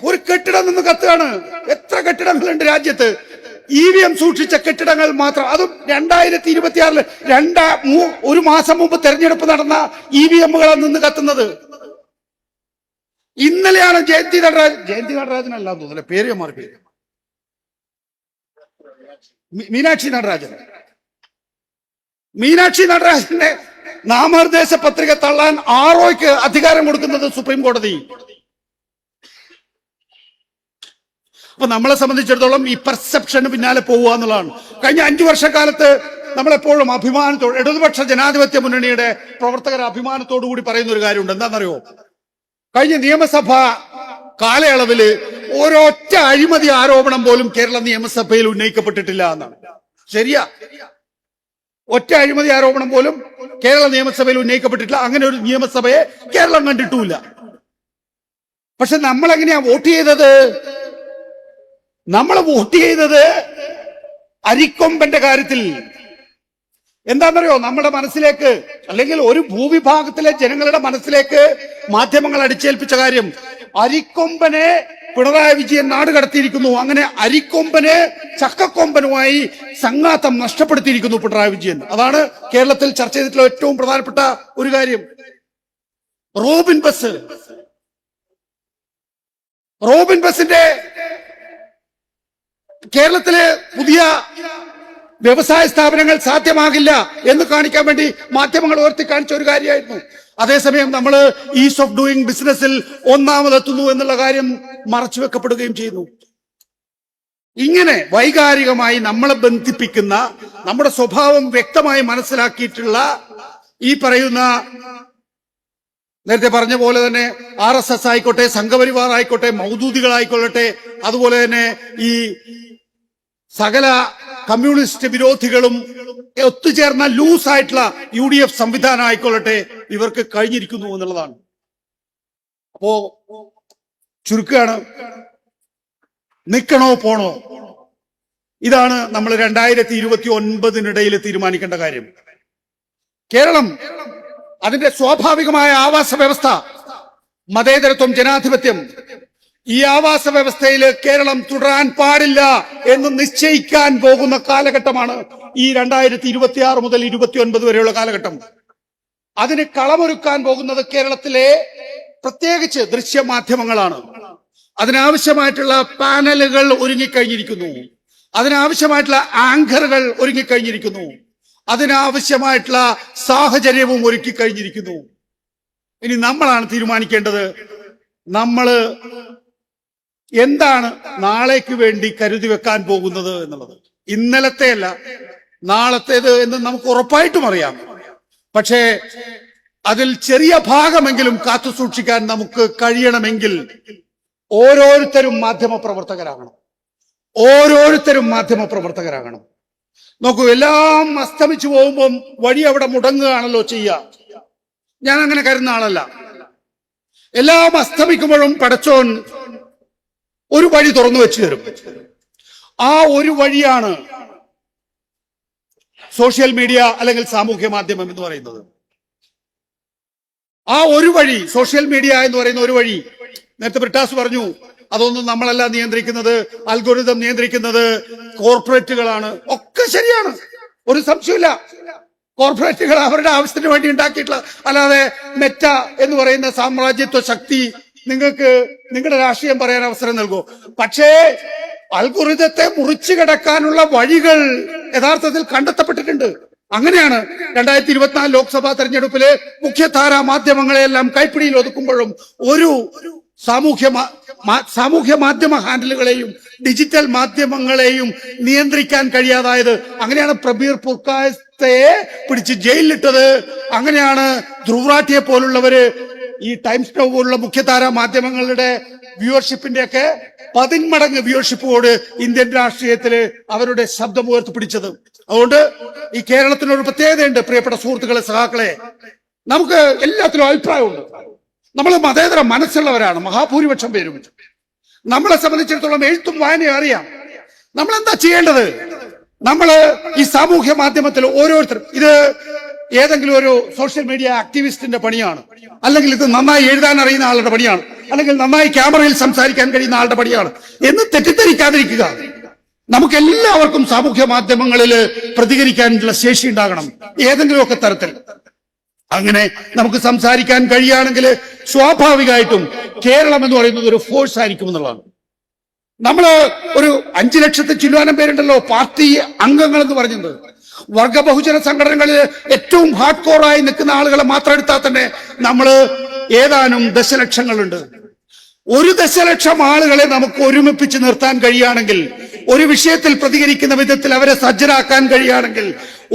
ഒരു കെട്ടിടം നിന്ന് കത്തുകയാണ്. എത്ര കെട്ടിടങ്ങളുണ്ട് രാജ്യത്ത്? EVM സൂക്ഷിച്ച കെട്ടിടങ്ങൾ മാത്രം. അതും 2026 ഒരു മാസം മുമ്പ് തെരഞ്ഞെടുപ്പ് നടന്ന EVM-കളാണ് നിന്ന് കത്തുന്നത്. ഇന്നലെയാണ് ജയന്തി നടരാജനല്ല തോന്നുന്നില്ല, പേര് മാറി, പേര് മീനാക്ഷി നടരാജൻ. മീനാക്ഷി നടരാജന്റെ നാമനിർദ്ദേശ പത്രിക തള്ളാൻ ആർഒയ്ക്ക് അധികാരം കൊടുക്കുന്നത് സുപ്രീം കോടതി. അപ്പൊ നമ്മളെ സംബന്ധിച്ചിടത്തോളം ഈ പെർസെപ്ഷന് പിന്നാലെ പോവുക എന്നുള്ളതാണ്. കഴിഞ്ഞ 5 വർഷക്കാലത്ത് നമ്മളെപ്പോഴും അഭിമാനത്തോട്, ഇടതുപക്ഷ ജനാധിപത്യ മുന്നണിയുടെ പ്രവർത്തകർ അഭിമാനത്തോടു കൂടി പറയുന്ന ഒരു കാര്യമുണ്ട്. എന്താണെന്നറിയോ? കഴിഞ്ഞ നിയമസഭാ കാലയളവില് ഒരൊറ്റ അഴിമതി ആരോപണം പോലും കേരള നിയമസഭയിൽ ഉന്നയിക്കപ്പെട്ടിട്ടില്ല എന്നാണ്. ശരിയാ, ഒറ്റ അഴിമതി ആരോപണം പോലും കേരള നിയമസഭയിൽ ഉന്നയിക്കപ്പെട്ടിട്ടില്ല. അങ്ങനെ ഒരു നിയമസഭയെ കേരളം കണ്ടിട്ടുമില്ല. പക്ഷെ നമ്മൾ എങ്ങനെയാ വോട്ട് ചെയ്തത്? നമ്മൾ വോട്ട് ചെയ്തത് അരിക്കൊമ്പന്റെ കാര്യത്തിൽ. എന്താണെന്നറിയോ? നമ്മുടെ മനസ്സിലേക്ക്, അല്ലെങ്കിൽ ഒരു ഭൂവിഭാഗത്തിലെ ജനങ്ങളുടെ മനസ്സിലേക്ക് മാധ്യമങ്ങൾ അടിച്ചേൽപ്പിച്ച കാര്യം, അരിക്കൊമ്പനെ പിണറായി വിജയൻ നാട് കടത്തിയിരിക്കുന്നു. അങ്ങനെ അരിക്കൊമ്പന് ചക്കക്കൊമ്പനുമായി സംഘാതം നഷ്ടപ്പെടുത്തിയിരിക്കുന്നു പിണറായി വിജയൻ. അതാണ് കേരളത്തിൽ ചർച്ച ചെയ്തിട്ടുള്ള ഏറ്റവും പ്രധാനപ്പെട്ട ഒരു കാര്യം. റോബിൻ ബസിന്റെ കേരളത്തിലെ പുതിയ വ്യവസായ സ്ഥാപനങ്ങൾ സാധ്യമാകില്ല എന്ന് കാണിക്കാൻ വേണ്ടി മാധ്യമങ്ങൾ ഉയർത്തി കാണിച്ച ഒരു കാര്യമായിരുന്നു. അതേസമയം നമ്മൾ ഈസ് ഓഫ് ഡൂയിങ് ബിസിനസ്സിൽ ഒന്നാമതെത്തുന്നു എന്നുള്ള കാര്യം മറച്ചുവെക്കപ്പെടുകയും ചെയ്യുന്നു. ഇങ്ങനെ വൈകാരികമായി നമ്മളെ ബന്ധിപ്പിക്കുന്ന, നമ്മുടെ സ്വഭാവം വ്യക്തമായി മനസ്സിലാക്കിയിട്ടുള്ള ഈ പറയുന്ന, നേരത്തെ പറഞ്ഞ പോലെ തന്നെ RSS ആയിക്കോട്ടെ, സംഘപരിവാർ ആയിക്കോട്ടെ, മൗദൂദികളായിക്കൊള്ളട്ടെ, അതുപോലെ തന്നെ ഈ സകല കമ്മ്യൂണിസ്റ്റ് വിരോധികളും ഒത്തുചേർന്ന ലൂസായിട്ടുള്ള UDF സംവിധാനം ആയിക്കൊള്ളട്ടെ, ഇവർക്ക് കഴിഞ്ഞിരിക്കുന്നു എന്നുള്ളതാണ്. അപ്പോ ചുരുക്കുകയാണ്, നിൽക്കണോ പോണോ? ഇതാണ് നമ്മൾ 2029 തീരുമാനിക്കേണ്ട കാര്യം. കേരളം അതിന്റെ സ്വാഭാവികമായ ആവാസ വ്യവസ്ഥ, മതേതരത്വം, ജനാധിപത്യം, ഈ ആവാസ വ്യവസ്ഥയിൽ കേരളം തുടരാൻ പാടില്ല എന്ന് നിശ്ചയിക്കാൻ പോകുന്ന കാലഘട്ടമാണ് ഈ 2026 മുതൽ 29 വരെയുള്ള കാലഘട്ടം. അതിന് കളമൊരുക്കാൻ പോകുന്നത് കേരളത്തിലെ പ്രത്യേകിച്ച് ദൃശ്യമാധ്യമങ്ങളാണ്. അതിനാവശ്യമായിട്ടുള്ള പാനലുകൾ ഒരുങ്ങിക്കഴിഞ്ഞിരിക്കുന്നു, അതിനാവശ്യമായിട്ടുള്ള ആങ്കറുകൾ ഒരുങ്ങിക്കഴിഞ്ഞിരിക്കുന്നു, അതിനാവശ്യമായിട്ടുള്ള സാഹചര്യവും ഒരുക്കി കഴിഞ്ഞിരിക്കുന്നു. ഇനി നമ്മളാണ് തീരുമാനിക്കേണ്ടത്, നമ്മള് എന്താണ് നാളേക്ക് വേണ്ടി കരുതി വെക്കാൻ പോകുന്നത് എന്നുള്ളത്. ഇന്നലത്തെ അല്ല, നാളത്തേത് എന്ന് നമുക്ക് ഉറപ്പായിട്ടും അറിയാം. പക്ഷേ അതിൽ ചെറിയ ഭാഗമെങ്കിലും കാത്തു സൂക്ഷിക്കാൻ നമുക്ക് കഴിയണമെങ്കിൽ ഓരോരുത്തരും മാധ്യമപ്രവർത്തകരാകണം. നോക്കൂ, എല്ലാം അസ്തമിച്ചു പോകുമ്പം വഴി അവിടെ മുടങ്ങുകയാണല്ലോ ചെയ്യുക. ഞാൻ അങ്ങനെ കരുതുന്ന ആളല്ല. എല്ലാം അസ്തമിക്കുമ്പോഴും പടച്ചോൻ ഒരു വഴി തുറന്നു വെച്ചു തരും. ആ ഒരു വഴിയാണ് സോഷ്യൽ മീഡിയ അല്ലെങ്കിൽ സാമൂഹ്യ മാധ്യമം എന്ന് പറയുന്നത്. ആ ഒരു വഴി, സോഷ്യൽ മീഡിയ എന്ന് പറയുന്ന ഒരു വഴി, നേരത്തെ ബ്രിട്ടാസ് പറഞ്ഞു, അതൊന്നും നമ്മളല്ല നിയന്ത്രിക്കുന്നത്, അൽഗോരിതം നിയന്ത്രിക്കുന്നത് കോർപ്പറേറ്റുകളാണ്. ഒക്കെ ശരിയാണ്, ഒരു സംശയമില്ല. കോർപ്പറേറ്റുകൾ അവരുടെ ആവശ്യത്തിന് വേണ്ടി ഉണ്ടാക്കിയിട്ടുള്ള, അല്ലാതെ മെറ്റ എന്ന് പറയുന്ന സാമ്രാജ്യത്വ ശക്തി നിങ്ങൾക്ക് നിങ്ങളുടെ രാഷ്ട്രീയം പറയാൻ അവസരം നൽകുമോ? പക്ഷേ അൽഗോരിതത്തെ മുറിച്ചു കടക്കാനുള്ള വഴികൾ യഥാർത്ഥത്തിൽ കണ്ടെത്തപ്പെട്ടിട്ടുണ്ട്. അങ്ങനെയാണ് 2024 ലോക്സഭാ തെരഞ്ഞെടുപ്പിലെ മുഖ്യധാരാ മാധ്യമങ്ങളെല്ലാം കൈപ്പിടിയിൽ ഒതുക്കുമ്പോഴും ഒരു സാമൂഹ്യ മാധ്യമ ഹാൻഡിലുകളെയും ഡിജിറ്റൽ മാധ്യമങ്ങളെയും നിയന്ത്രിക്കാൻ കഴിയാതായത്. അങ്ങനെയാണ് പ്രബീർ പുർക്കായത്തെ പിടിച്ച് ജയിലിലിട്ടത്. അങ്ങനെയാണ് ധ്രുവറാട്ടിയെ പോലുള്ളവര് ഈ ടൈംസ് നൗ പോലുള്ള മുഖ്യധാരാ മാധ്യമങ്ങളുടെ വ്യൂവർഷിപ്പിന്റെ ഒക്കെ 10 മടങ്ങ് വ്യൂവർഷിപ്പോട് ഇന്ത്യൻ രാഷ്ട്രീയത്തില് അവരുടെ ശബ്ദം ഉയർത്തിപ്പിടിച്ചത്. അതുകൊണ്ട് ഈ കേരളത്തിനൊരു പ്രത്യേകതയുണ്ട്, പ്രിയപ്പെട്ട സുഹൃത്തുക്കളെ, സഹാക്കളെ. നമുക്ക് എല്ലാത്തിലും അഭിപ്രായമുണ്ട്. നമ്മൾ മതേതര മനസ്സുള്ളവരാണ് മഹാഭൂരിപക്ഷം പേരും. നമ്മളെ സംബന്ധിച്ചിടത്തോളം എഴുത്തും വായനയും അറിയാം. നമ്മൾ എന്താ ചെയ്യേണ്ടത്? നമ്മള് ഈ സാമൂഹ്യ മാധ്യമത്തിൽ ഓരോരുത്തരും, ഇത് ഏതെങ്കിലും ഒരു സോഷ്യൽ മീഡിയ ആക്ടിവിസ്റ്റിന്റെ പണിയാണ്, അല്ലെങ്കിൽ ഇത് നന്നായി എഴുതാൻ അറിയുന്ന ആളുടെ പണിയാണ്, അല്ലെങ്കിൽ നന്നായി ക്യാമറയിൽ സംസാരിക്കാൻ കഴിയുന്ന ആളുടെ പണിയാണ് എന്ന് തെറ്റിദ്ധരിക്കാതിരിക്കുക. നമുക്ക് എല്ലാവർക്കും സാമൂഹ്യ മാധ്യമങ്ങളിൽ പ്രതികരിക്കാനുള്ള ശേഷി ഉണ്ടാകണം, ഏതെങ്കിലുമൊക്കെ തരത്തിൽ. അങ്ങനെ നമുക്ക് സംസാരിക്കാൻ കഴിയുകയാണെങ്കിൽ സ്വാഭാവികമായിട്ടും കേരളം എന്ന് പറയുന്നത് ഒരു ഫോഴ്സ് ആയിരിക്കും എന്നുള്ളതാണ്. നമ്മള് ഒരു 5 ലക്ഷത്തി ചില്ലുവാനം പേരുണ്ടല്ലോ പാർട്ടി അംഗങ്ങൾ എന്ന് പറഞ്ഞത്. വർഗ ബഹുജന സംഘടനകളിൽ ഏറ്റവും ഹാർഡ് കോറായി നിൽക്കുന്ന ആളുകളെ മാത്രം എടുത്താൽ തന്നെ നമ്മൾ ഏതാനും ദശലക്ഷങ്ങളുണ്ട്. 1 ദശലക്ഷം ആളുകളെ നമുക്ക് ഒരുമിപ്പിച്ച് നിർത്താൻ കഴിയുകയാണെങ്കിൽ, ഒരു വിഷയത്തിൽ പ്രതികരിക്കുന്ന വിധത്തിൽ അവരെ സജ്ജരാക്കാൻ കഴിയുകയാണെങ്കിൽ,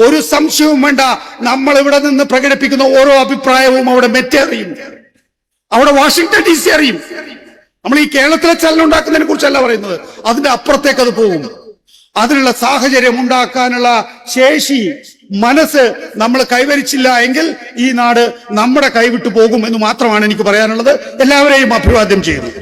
ഒരു സംശയവും വേണ്ട, നമ്മൾ ഇവിടെ നിന്ന് പ്രകടിപ്പിക്കുന്ന ഓരോ അഭിപ്രായവും അവിടെ മെറ്റ് അറിയും, അവിടെ വാഷിംഗ്ടൺ DC അറിയും. നമ്മൾ ഈ കേരളത്തിലെ ചലനം ഉണ്ടാക്കുന്നതിനെ കുറിച്ചല്ല പറയുന്നത്, അതിന്റെ അപ്പുറത്തേക്ക് അത് പോകും. അതിനുള്ള സാഹചര്യം ഉണ്ടാക്കാനുള്ള ശേഷി, മനസ്സ് നമ്മൾ കൈവരിച്ചില്ല എങ്കിൽ ഈ നാട് നമ്മുടെ കൈവിട്ടു പോകും എന്ന് മാത്രമാണ് എനിക്ക് പറയാനുള്ളത്. എല്ലാവരെയും അഭിവാദ്യം ചെയ്യുന്നു.